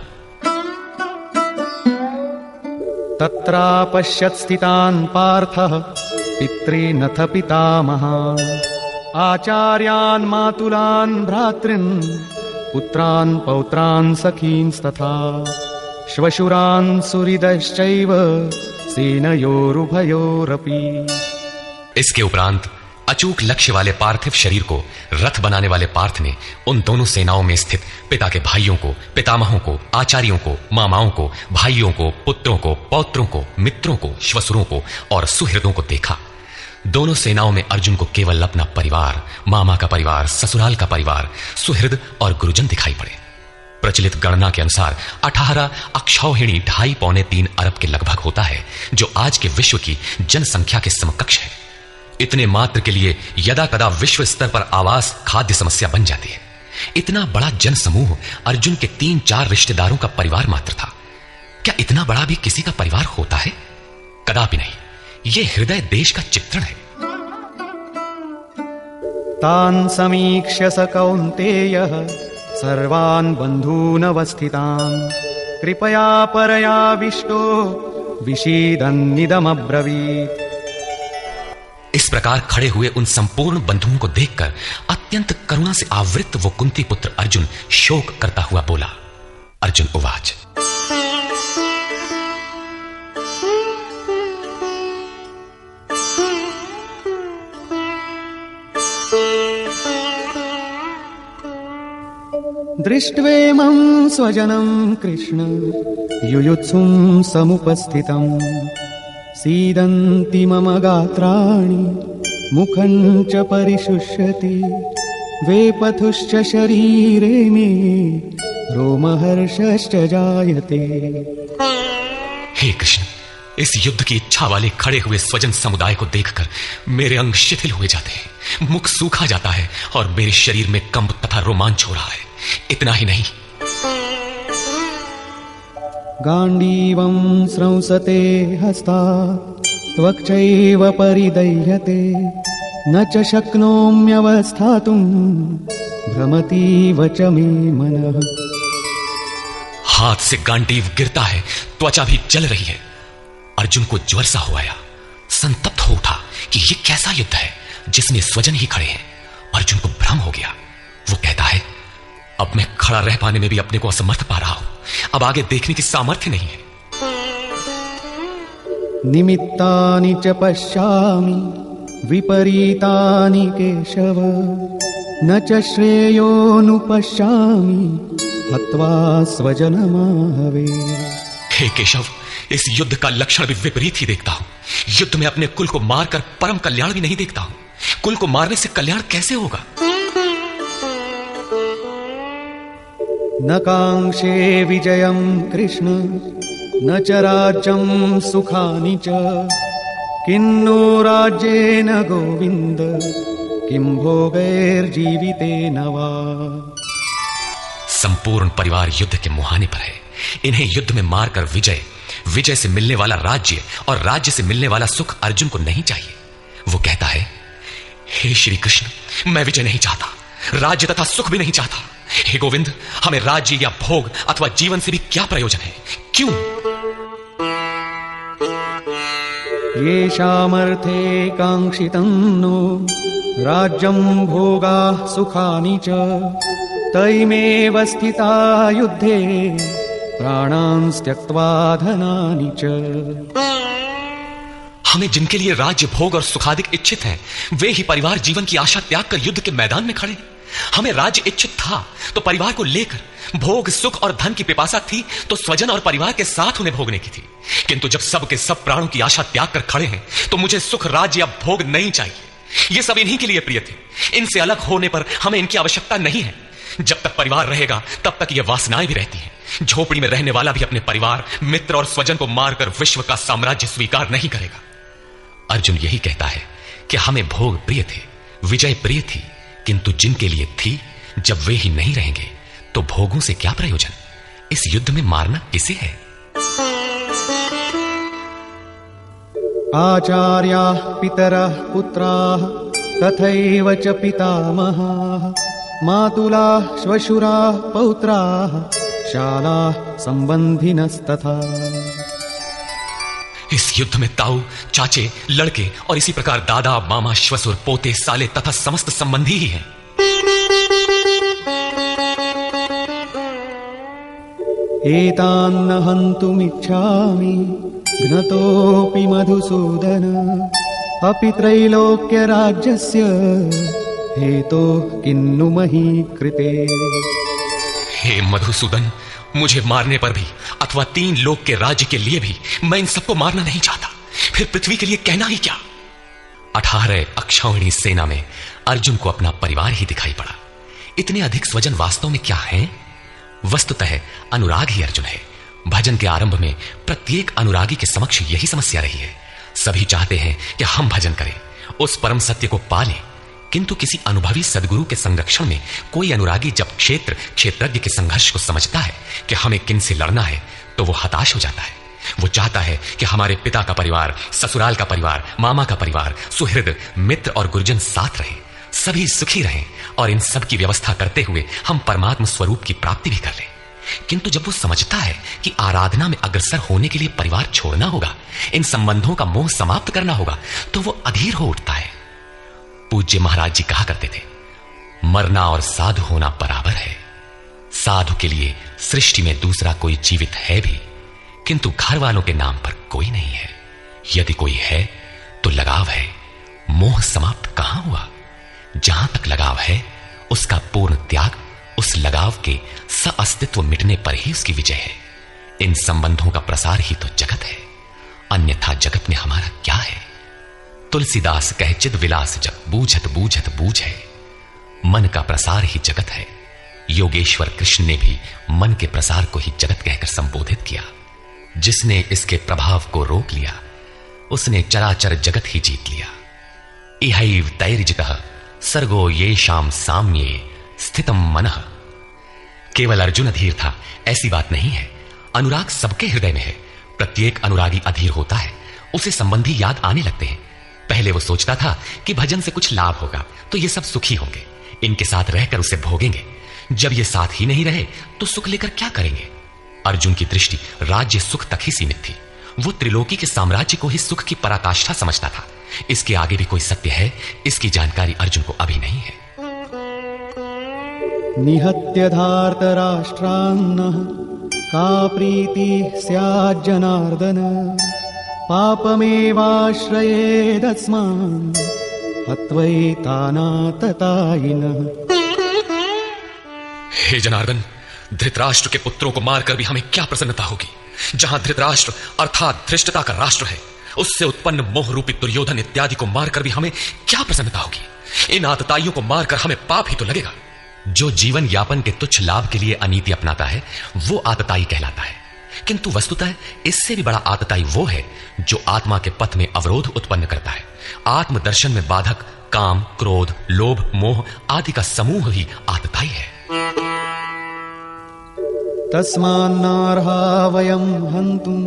तत्रापश्यत् स्थितान् पार्थः पितॄनथ पितामहान् आचार्यान् मातुलान् भ्रातॄन् पुत्रान् पौत्रान् सखींस्तथा श्वशुरान् सुहृदश्चैव सेनयोरुभयोरपि। इसके उपरांत अचूक लक्ष्य वाले पार्थिव शरीर को रथ बनाने वाले पार्थ ने उन दोनों सेनाओं में स्थित पिता के भाइयों को, पितामहों को, आचार्यों को, मामाओं को, भाइयों को, पुत्रों को, पौत्रों को, मित्रों को, श्वशुरों को और सुहृदों को देखा। दोनों सेनाओं में अर्जुन को केवल अपना परिवार, मामा का परिवार, ससुराल का परिवार, सुहृद और गुरुजन दिखाई पड़े। प्रचलित गणना के अनुसार 18 अक्षौहिणी 2.5-3 अरब के लगभग होता है, जो आज के विश्व की जनसंख्या के समकक्ष है। इतने मात्र के लिए यदा कदा विश्व स्तर पर आवास खाद्य समस्या बन जाती है। इतना बड़ा जनसमूह अर्जुन के 3-4 रिश्तेदारों का परिवार मात्र था। क्या इतना बड़ा भी किसी का परिवार होता है? कदापि नहीं। यह हृदय देश का चित्रण है। तान् समीक्ष्य स कौन्तेयः सर्वान् बन्धूनवस्थितान् कृपया परयाविष्टो विषीदन्निदमब्रवीत्। इस प्रकार खड़े हुए उन संपूर्ण बंधुओं को देखकर अत्यंत करुणा से आवृत वो कुंती पुत्र अर्जुन शोक करता हुआ बोला। अर्जुन उवाच। दृष्ट्वेमं स्वजनं कृष्ण युयुत्सुं समुपस्थितम् सीदन्ति मम गात्राणि मुखं च परिशुष्यति वेपथुश्च शरीरे मे रोमहर्षश्च जायते। हे कृष्ण, इस युद्ध की इच्छा वाले खड़े हुए स्वजन समुदाय को देखकर मेरे अंग शिथिल हुए जाते हैं, मुख सूखा जाता है और मेरे शरीर में कंप तथा रोमांच हो रहा है। इतना ही नहीं, गांडीवं स्रंसते हस्तात् त्वक्चैव परिदह्यते न च शक्नोम्यवस्थातुं भ्रमतीव च मे मनः। हाथ से गांडीव गिरता है, त्वचा भी जल रही है। अर्जुन को ज्वर सा हो आया, संतप्त हो उठा कि ये कैसा युद्ध है जिसमें स्वजन ही खड़े हैं। अर्जुन को भ्रम हो गया। वो कहता है, अब मैं खड़ा रह पाने में भी अपने को असमर्थ पा रहा हूं। अब आगे देखने की सामर्थ्य नहीं है। निमित्तानि च पश्यामि विपरीतानि केशव न च श्रेयोनुपश्यामि हत्वा स्वजनमाहवे। हे केशव, इस युद्ध का लक्षण भी विपरीत ही देखता हूं। युद्ध में अपने कुल को मारकर परम कल्याण भी नहीं देखता हूं। कुल को मारने से कल्याण कैसे होगा? न कांक्षे विजयं कृष्ण न च राज्यं सुखानि च किन्नो राज्येन गोविन्द किं भोगैर्जीवितेन वा। संपूर्ण परिवार युद्ध के मुहाने पर है। इन्हें युद्ध में मारकर विजय से मिलने वाला राज्य और राज्य से मिलने वाला सुख अर्जुन को नहीं चाहिए। वो कहता है, हे श्री कृष्ण, मैं विजय नहीं चाहता, राज्य तथा सुख भी नहीं चाहता। हे गोविंद, हमें राज्य या भोग अथवा जीवन से भी क्या प्रयोजन है? क्यों? येषामर्थे कांक्षितं नो राज्यं भोगाः सुखानि च तैमेव स्थिता युद्धे प्राणान् त्यक्त्वा धनानि च। हमें जिनके लिए राज्य भोग और सुखादिक इच्छित हैं, वे ही परिवार जीवन की आशा त्याग कर युद्ध के मैदान में खड़े। हमें राज्य इच्छित था तो परिवार को लेकर, भोग सुख और धन की पिपासा थी तो स्वजन और परिवार के साथ उन्हें भोगने की थी। किंतु जब सब के सब प्राणों की आशा त्याग कर खड़े हैं तो मुझे सुख राज्य या भोग नहीं चाहिए। ये सब इन्हीं के लिए प्रिय थे। इनसे अलग होने पर हमें इनकी आवश्यकता नहीं है। जब तक परिवार रहेगा तब तक ये वासनाएं भी रहती हैं। झोपड़ी में रहने वाला भी अपने परिवार, मित्र और स्वजन को मारकर विश्व का साम्राज्य स्वीकार नहीं करेगा। अर्जुन यही कहता है कि हमें भोग प्रिय थे, विजय प्रिय थी, किंतु जिनके लिए थी, जब वे ही नहीं रहेंगे तो भोगों से क्या प्रयोजन? इस युद्ध में मारना किसे है? आचार्याः पितरः पुत्राः तथैव च पितामहाः मातुलाः श्वशुराः पौत्राः शालाः संबंधिनस्तथा। इस युद्ध में ताऊ, चाचे, लड़के और इसी प्रकार दादा, मामा, श्वशुर, पोते, साले तथा समस्त संबंधी ही हैं। एतान्न हन्तुमिच्छामि घ्नतोऽपि मधुसूदन अपि त्रैलोक्य राज्यस्य हेतोः किन्नु मही कृते। हे मधुसूदन, मुझे मारने पर भी अथवा 3 लोक के राज्य के लिए भी मैं इन सबको मारना नहीं चाहता। फिर पृथ्वी के लिए कहना ही क्या? 18 अक्षौहिणी सेना में अर्जुन को अपना परिवार ही दिखाई पड़ा। इतने अधिक स्वजन वास्तव में क्या हैं? वस्तुतः अनुराग ही अर्जुन है। भजन के आरंभ में प्रत्येक अनुरागी के समक्ष यही समस्या रही है। सभी चाहते हैं कि हम भजन करें, उस परम सत्य को पालें, किंतु किसी अनुभवी सदगुरु के संरक्षण में कोई अनुरागी जब क्षेत्रज्ञ के संघर्ष को समझता है कि हमें किन से लड़ना है, तो वो हताश हो जाता है। वो चाहता है कि हमारे पिता का परिवार, ससुराल का परिवार, मामा का परिवार, सुहृद, मित्र और गुरुजन साथ रहें, सभी सुखी रहें और इन सब की व्यवस्था करते हुए हम परमात्म स्वरूप की प्राप्ति भी कर लें। किंतु जब वो समझता है कि आराधना में अग्रसर होने के लिए परिवार छोड़ना होगा, इन संबंधों का मोह समाप्त करना होगा, तो वो अधीर हो उठता है। पूज्य महाराज जी कहा करते थे, मरना और साधु होना बराबर है। साधु के लिए सृष्टि में दूसरा कोई जीवित है भी, किंतु घर वालों के नाम पर कोई नहीं है। यदि कोई है तो लगाव है, मोह समाप्त कहां हुआ? जहां तक लगाव है उसका पूर्ण त्याग, उस लगाव के सअस्तित्व मिटने पर ही उसकी विजय है। इन संबंधों का प्रसार ही तो जगत है, अन्यथा जगत में हमारा क्या है? तुलसीदास कहे चिद विलास जब बूझत बूझत बूझ है, मन का प्रसार ही जगत है। योगेश्वर कृष्ण ने भी मन के प्रसार को ही जगत कहकर संबोधित किया। जिसने इसके प्रभाव को रोक लिया, उसने चराचर जगत ही जीत लिया। इहैव तैर्जितः सर्गो येषाम साम्ये स्थितम मनः। केवल अर्जुन अधीर था ऐसी बात नहीं है, अनुराग सबके हृदय में है। प्रत्येक अनुरागी अधीर होता है, उसे संबंधी याद आने लगते हैं। पहले वो सोचता था कि भजन से कुछ लाभ होगा तो ये सब सुखी होंगे, इनके साथ रहकर उसे भोगेंगे। जब ये साथ ही नहीं रहे तो सुख लेकर क्या करेंगे? अर्जुन की दृष्टि राज्य सुख तक ही सीमित थी। वो त्रिलोकी के साम्राज्य को ही सुख की पराकाष्ठा समझता था। इसके आगे भी कोई सत्य है, इसकी जानकारी अर्जुन को अभी नहीं है। निहत्य धार्तराष्ट्रान्नः का प्रीति स्यात् जनार्दन पापमेवाश्रयेदस्मान् हत्वैतानाततायिनः। हे जनार्दन, धृतराष्ट्र के पुत्रों को मारकर भी हमें क्या प्रसन्नता होगी? जहां धृतराष्ट्र अर्थात धृष्टता का राष्ट्र है, उससे उत्पन्न मोह रूपी दुर्योधन इत्यादि को मारकर भी हमें क्या प्रसन्नता होगी? इन आतताइयों को मारकर हमें पाप ही तो लगेगा। जो जीवन यापन के तुच्छ लाभ के लिए अनीति अपनाता है वो आतताई कहलाता है, किंतु वस्तुतः इससे भी बड़ा आतताई वो है जो आत्मा के पथ में अवरोध उत्पन्न करता है। आत्मदर्शन में बाधक काम, क्रोध, लोभ, मोह आदि का समूह ही आतताई है। तस्मान्नार्हा वयं हन्तुं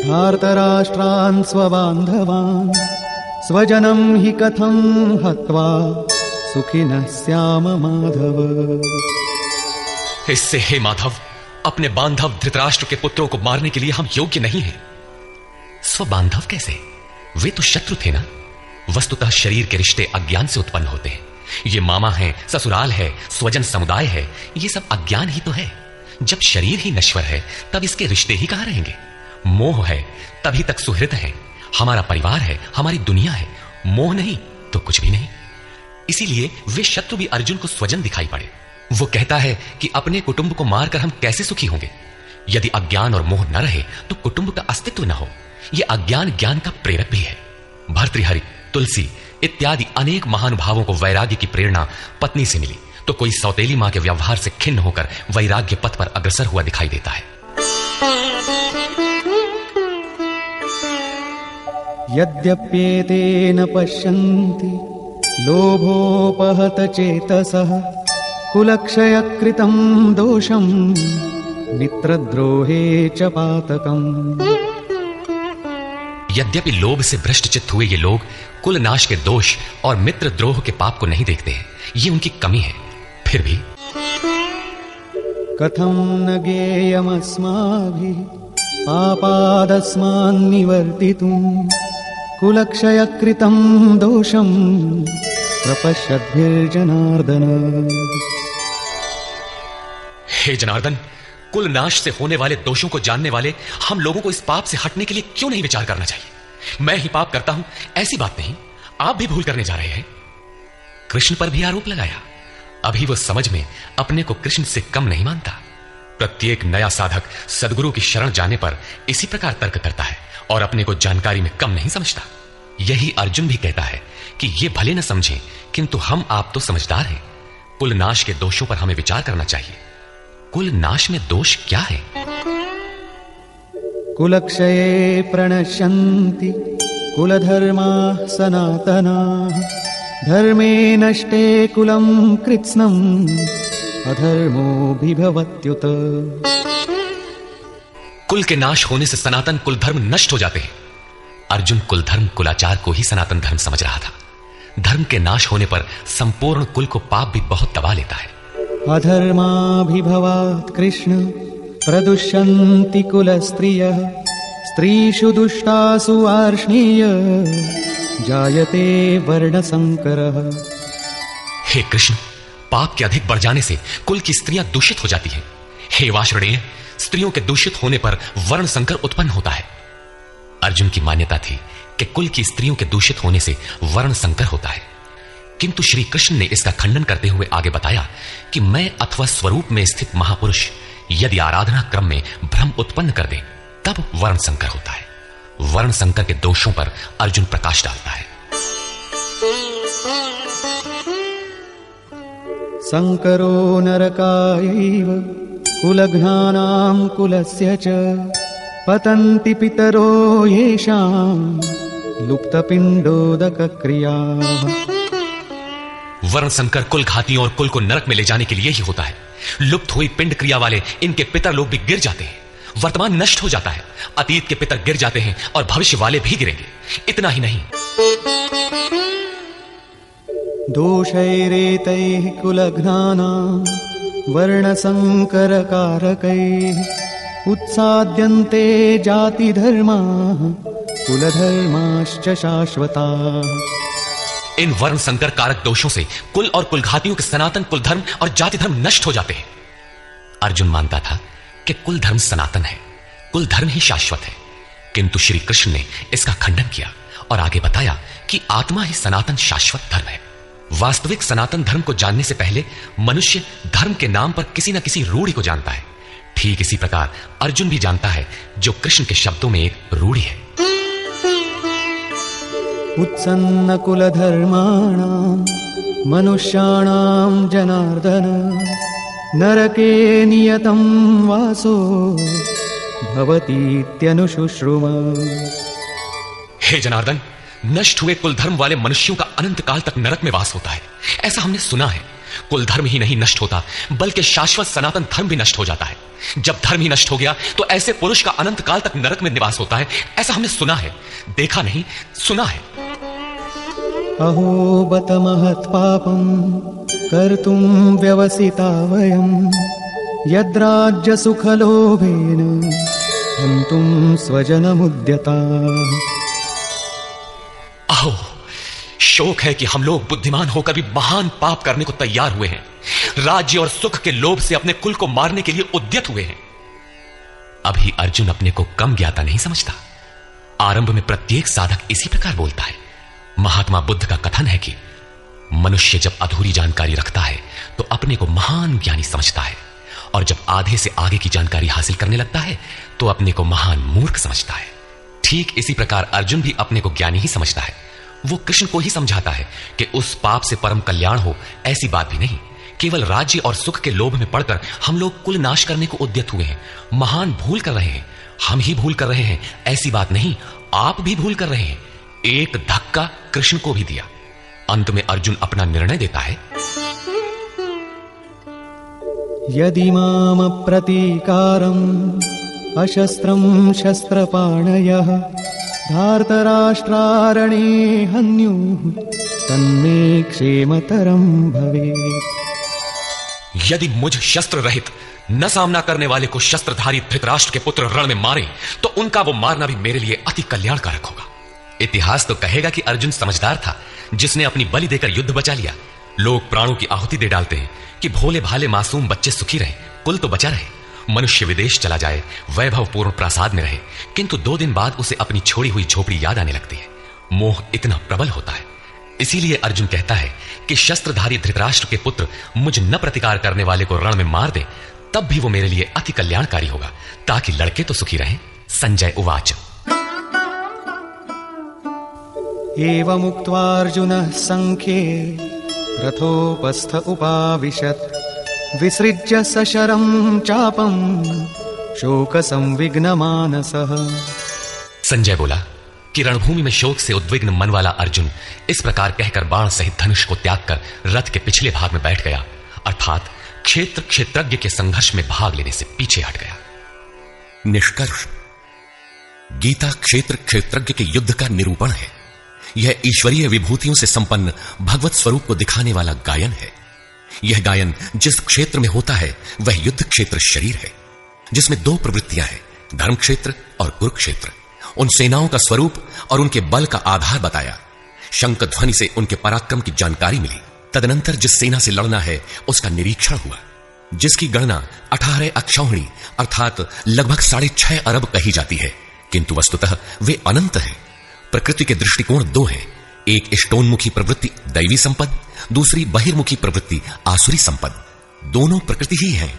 धार्तराष्ट्रान् स्वबान्धवान् स्वजनं हि कथं हत्वा सुखिनः स्याम माधव। इससे हे माधव, अपने बांधव धृतराष्ट्र के पुत्रों को मारने के लिए हम योग्य नहीं हैं। स्वबांधव कैसे? वे तो शत्रु थे ना। वस्तुतः शरीर के रिश्ते अज्ञान से उत्पन्न होते हैं। ये मामा है, ससुराल है, स्वजन समुदाय है, ये सब अज्ञान ही तो है। जब शरीर ही नश्वर है तब इसके रिश्ते ही कहां रहेंगे? मोह है तभी तक सुहृद है, हमारा परिवार है, हमारी दुनिया है। मोह नहीं तो कुछ भी नहीं। इसीलिए वे शत्रु भी अर्जुन को स्वजन दिखाई पड़े। वो कहता है कि अपने कुटुंब को मारकर हम कैसे सुखी होंगे? यदि अज्ञान और मोह न रहे तो कुटुंब का अस्तित्व न हो। यह अज्ञान ज्ञान का प्रेरक भी है। भर्तृहरि, तुलसी इत्यादि अनेक महानुभावों को वैराग्य की प्रेरणा पत्नी से मिली, तो कोई सौतेली मां के व्यवहार से खिन्न होकर वैराग्य पथ पर अग्रसर हुआ दिखाई देता है। यद्यप्येतेन पश्यन्ति लोभोपहत चेतसः कुलक्षयकृतं दोषं मित्रद्रोहे च पातकम्। यद्यपि लोभ से भ्रष्ट चित्त हुए ये लोग कुल नाश के दोष और मित्र द्रोह के पाप को नहीं देखते हैं, ये उनकी कमी है। फिर भी कथं न ज्ञेयमस्माभिः पापादस्मान् निवर्तितुं कुलक्षयकृतं दोषं प्रपश्यद्भिर्जनार्दन। हे जनार्दन, कुल नाश से होने वाले दोषों को जानने वाले हम लोगों को इस पाप से हटने के लिए क्यों नहीं विचार करना चाहिए? मैं ही पाप करता हूं ऐसी बात नहीं, आप भी भूल करने जा रहे हैं। कृष्ण पर भी आरोप लगाया। अभी वो समझ में अपने को कृष्ण से कम नहीं मानता। प्रत्येक नया साधक सदगुरु की शरण जाने पर इसी प्रकार तर्क करता है और अपने को जानकारी में कम नहीं समझता। यही अर्जुन भी कहता है कि ये भले न समझें, किंतु हम आप तो समझदार हैं। कुल नाश के दोषों पर हमें विचार करना चाहिए। कुल नाश में दोष क्या है? कुलक्षये प्रणश्यन्ति कुलधर्माः सनातनाः धर्मे नष्टे कुलं कृत्स्नम् अधर्मोऽभिभवत्युत। कुल के नाश होने से सनातन कुल धर्म नष्ट हो जाते हैं। अर्जुन कुल धर्म कुलाचार को ही सनातन धर्म समझ रहा था। धर्म के नाश होने पर संपूर्ण कुल को पाप भी बहुत दबा लेता है। अधर्माभिभवात् कृष्ण प्रदुष्यन्ति कुलस्त्रियः स्त्रीषु दुष्टासु वार्ष्णेय जायते वर्णसंकरः। हे कृष्ण, पाप के अधिक बढ़ जाने से कुल की स्त्रियां दूषित हो जाती हैं। हे वार्ष्णेय, स्त्रियों के दूषित होने पर वर्ण संकर उत्पन्न होता है। अर्जुन की मान्यता थी कि कुल की स्त्रियों के दूषित होने से वर्ण संकर होता है, किंतु श्री कृष्ण ने इसका खंडन करते हुए आगे बताया कि मैं अथवा स्वरूप में स्थित महापुरुष यदि आराधना क्रम में भ्रम उत्पन्न कर दे तब वर्ण संकर होता है। वर्ण संकर के दोषों पर अर्जुन प्रकाश डालता है। संकरो नरकायैव कुलघ्नानां कुलस्य च पतन्ति पितरो येषां लुप्तपिण्डोदकक्रियाः। वर्ण संकर कुल घाती और कुल को नरक में ले जाने के लिए ही होता है। लुप्त हुई पिंड क्रिया वाले इनके पितर लोग भी गिर जाते हैं। वर्तमान नष्ट हो जाता है, अतीत के पितर गिर जाते हैं और भविष्य वाले भी गिरेंगे। इतना ही नहीं, दोषैरेतैः कुलघ्नानां वर्णसंकरकारकैः उत्साद्यन्ते जातिधर्माः कुलधर्माश्च शाश्वताः। इन वर्ण संकर कारक दोषों से कुल और कुलघातियों के सनातन कुल धर्म और जाति धर्म नष्ट हो जाते हैं। अर्जुन मानता था कि कुल धर्म सनातन है, कुल धर्म ही शाश्वत है, किंतु श्री कृष्ण ने इसका खंडन किया और आगे बताया कि आत्मा ही सनातन शाश्वत धर्म है। वास्तविक सनातन धर्म को जानने से पहले मनुष्य धर्म के नाम पर किसी न किसी रूढ़ि को जानता है। ठीक इसी प्रकार अर्जुन भी जानता है, जो कृष्ण के शब्दों में एक रूढ़ि है। उत्सन्न कुलधर्माणां मनुष्याणां जनार्दन नरके नियतं वासो भवतीत्यनुशुश्रुम। हे जनार्दन, नष्ट हुए कुल धर्म वाले मनुष्यों का अनंत काल तक नरक में वास होता है, ऐसा हमने सुना है। कुल धर्म ही नहीं नष्ट होता, बल्कि शाश्वत सनातन धर्म भी नष्ट हो जाता है। जब धर्म ही नष्ट हो गया तो ऐसे पुरुष का अनंत काल तक नरक में निवास होता है, ऐसा हमने सुना है, देखा नहीं, सुना है। अहो बत महत् पापं कर्तुं व्यवसिता वयं यद्राज्य सुखलोभेन हन्तुं स्वजनमुद्यताः। अहो, शोक है कि हम लोग बुद्धिमान होकर भी महान पाप करने को तैयार हुए हैं। राज्य और सुख के लोभ से अपने कुल को मारने के लिए उद्यत हुए हैं। अभी अर्जुन अपने को कम ज्ञाता नहीं समझता। आरंभ में प्रत्येक साधक इसी प्रकार बोलता है। महात्मा बुद्ध का कथन है कि मनुष्य जब अधूरी जानकारी रखता है तो अपने को महान ज्ञानी समझता है, और जब आधे से आगे की जानकारी हासिल करने लगता है तो अपने को महान मूर्ख समझता है। ठीक इसी प्रकार अर्जुन भी अपने को ज्ञानी ही समझता है। वो कृष्ण को ही समझाता है कि उस पाप से परम कल्याण हो, ऐसी बात भी नहीं। केवल राज्य और सुख के लोभ में पड़कर हम लोग कुल नाश करने को उद्यत हुए हैं। महान भूल कर रहे हैं, हम ही भूल कर रहे हैं, ऐसी बात नहीं, आप भी भूल कर रहे हैं। एक धक्का कृष्ण को भी दिया। अंत में अर्जुन अपना निर्णय देता है, यदि माम प्रतीकारम् अशस्त्रं शस्त्रपाणयः धार्तराष्ट्रारणे हन्युः तन्मे क्षेमतरं भवेत्। यदि मुझ शस्त्र रहित न सामना करने वाले को शस्त्रधारी धृतराष्ट्र के पुत्र रण में मारे तो उनका वो मारना भी मेरे लिए अति कल्याणकारक होगा। इतिहास तो कहेगा कि अर्जुन समझदार था, जिसने अपनी बलि देकर युद्ध बचा लिया। लोग प्राणों की आहुति दे डालते हैं कि भोले भाले मासूम बच्चे सुखी रहे, कुल तो बचा रहे। मनुष्य विदेश चला जाए, वैभवपूर्ण प्रासाद में रहे, किंतु 2 दिन बाद उसे अपनी छोड़ी हुई झोपड़ी याद आने लगती है। मोह इतना प्रबल होता है। इसीलिए अर्जुन कहता है कि शस्त्रधारी धृतराष्ट्र के पुत्र मुझ न प्रतिकार करने वाले को रण में मार दे, तब भी वो मेरे लिए अति कल्याणकारी होगा, ताकि लड़के तो सुखी रहें। संजय उवाच। एवमुक्त्वा अर्जुनः संख्ये रथोपस्थ उपाविशत् विसृज्य सशरं चापं शोक संविघ्नमानसः। संजय बोला कि रणभूमि में शोक से उद्विग्न मन वाला अर्जुन इस प्रकार कहकर बाण सहित धनुष को त्याग कर रथ के पिछले भाग में बैठ गया, अर्थात क्षेत्र क्षेत्रज्ञ के संघर्ष में भाग लेने से पीछे हट गया। निष्कर्ष, गीता क्षेत्र क्षेत्रज्ञ के युद्ध का निरूपण है। यह ईश्वरीय विभूतियों से संपन्न भगवत स्वरूप को दिखाने वाला गायन है। यह गायन जिस क्षेत्र में होता है वह युद्ध क्षेत्र शरीर है, जिसमें दो प्रवृत्तियां हैं, धर्म क्षेत्र और कुरुक्षेत्र। उन सेनाओं का स्वरूप और उनके बल का आधार बताया। शंख ध्वनि से उनके पराक्रम की जानकारी मिली। तदनंतर जिस सेना से लड़ना है उसका निरीक्षण हुआ, जिसकी गणना 18 अक्षौहिणी अर्थात लगभग 6.5 अरब कही जाती है, किंतु वस्तुतः वे अनंत हैं। प्रकृति के दृष्टिकोण दो हैं, एक इष्टोन्मुखी प्रवृत्ति दैवी संपद, दूसरी बहिर्मुखी प्रवृत्ति आसुरी संपद। दोनों प्रकृति ही हैं।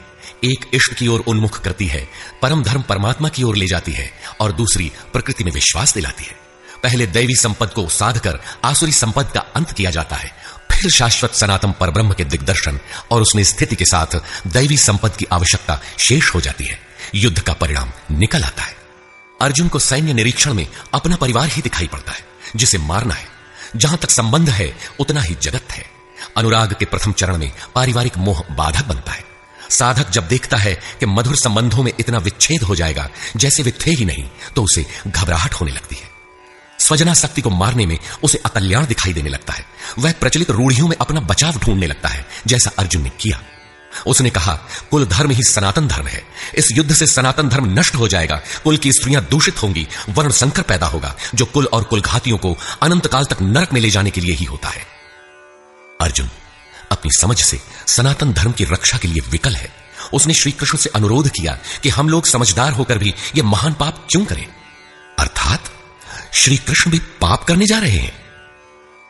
एक इष्ट की ओर उन्मुख करती है, परम धर्म परमात्मा की ओर ले जाती है, और दूसरी प्रकृति में विश्वास दिलाती है। पहले दैवी संपद को साधकर आसुरी संपद का अंत किया जाता है, फिर शाश्वत सनातन परब्रह्म के दिग्दर्शन और उसमें स्थिति के साथ दैवी संपद की आवश्यकता शेष हो जाती है। युद्ध का परिणाम निकल आता है। अर्जुन को सैन्य निरीक्षण में अपना परिवार ही दिखाई पड़ता है, जिसे मारना है। जहां तक संबंध है उतना ही जगत है। अनुराग के प्रथम चरण में पारिवारिक मोह बाधक बनता है। साधक जब देखता है कि मधुर संबंधों में इतना विच्छेद हो जाएगा जैसे वे थे ही नहीं, तो उसे घबराहट होने लगती है। स्वजना शक्ति को मारने में उसे अकल्याण दिखाई देने लगता है। वह प्रचलित रूढ़ियों में अपना बचाव ढूंढने लगता है, जैसा अर्जुन ने किया। उसने कहा, कुल धर्म ही सनातन धर्म है। इस युद्ध से सनातन धर्म नष्ट हो जाएगा, कुल की स्त्रियां दूषित होंगी, वर्ण संकर पैदा होगा, जो कुल और कुल घातियों को अनंत काल तक नरक में ले जाने के लिए ही होता है। अर्जुन अपनी समझ से सनातन धर्म की रक्षा के लिए विकल है। उसने श्री कृष्ण से अनुरोध किया कि हम लोग समझदार होकर भी यह महान पाप क्यों करें, अर्थात श्री कृष्ण भी पाप करने जा रहे हैं।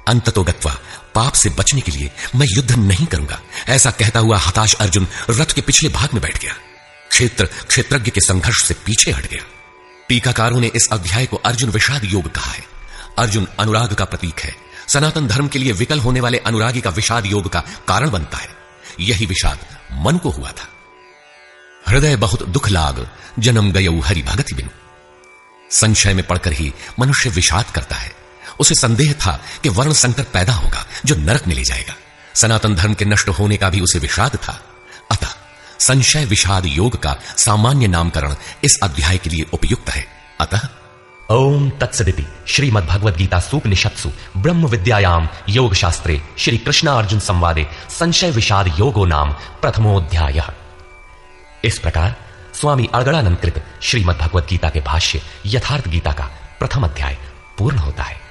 अंततोगत्वा पाप से बचने के लिए मैं युद्ध नहीं करूंगा, ऐसा कहता हुआ हताश अर्जुन रथ के पिछले भाग में बैठ गया। क्षेत्र क्षेत्रज्ञ के संघर्ष से पीछे हट गया। टीकाकारों ने इस अध्याय को अर्जुन विषाद योग कहा है। अर्जुन अनुराग का प्रतीक है। सनातन धर्म के लिए विकल होने वाले अनुरागी का विषाद योग का कारण बनता है। यही विषाद मन को हुआ था। हृदय बहुत दुख लाग, जन्म गयऊ हरि भगति बिनु। संशय में पड़कर ही मनुष्य विषाद करता है। उसे संदेह था कि वर्ण संकर पैदा होगा जो नरक में ले जाएगा। सनातन धर्म के नष्ट होने का भी उसे विषाद था। अतः संशय विषाद योग का सामान्य नामकरण इस अध्याय के लिए उपयुक्त है। अतः ओम तत्सदिति श्रीमद्भगवद गीता सूपनिषत्सु ब्रह्म विद्यायाम योग शास्त्रे श्री कृष्णार्जुन संवादे संशय विषाद योगो नाम प्रथमोऽध्यायः। इस प्रकार स्वामी अड़गड़ानंद कृत श्रीमद्भगवद गीता के भाष्य यथार्थ गीता का प्रथम अध्याय पूर्ण होता है।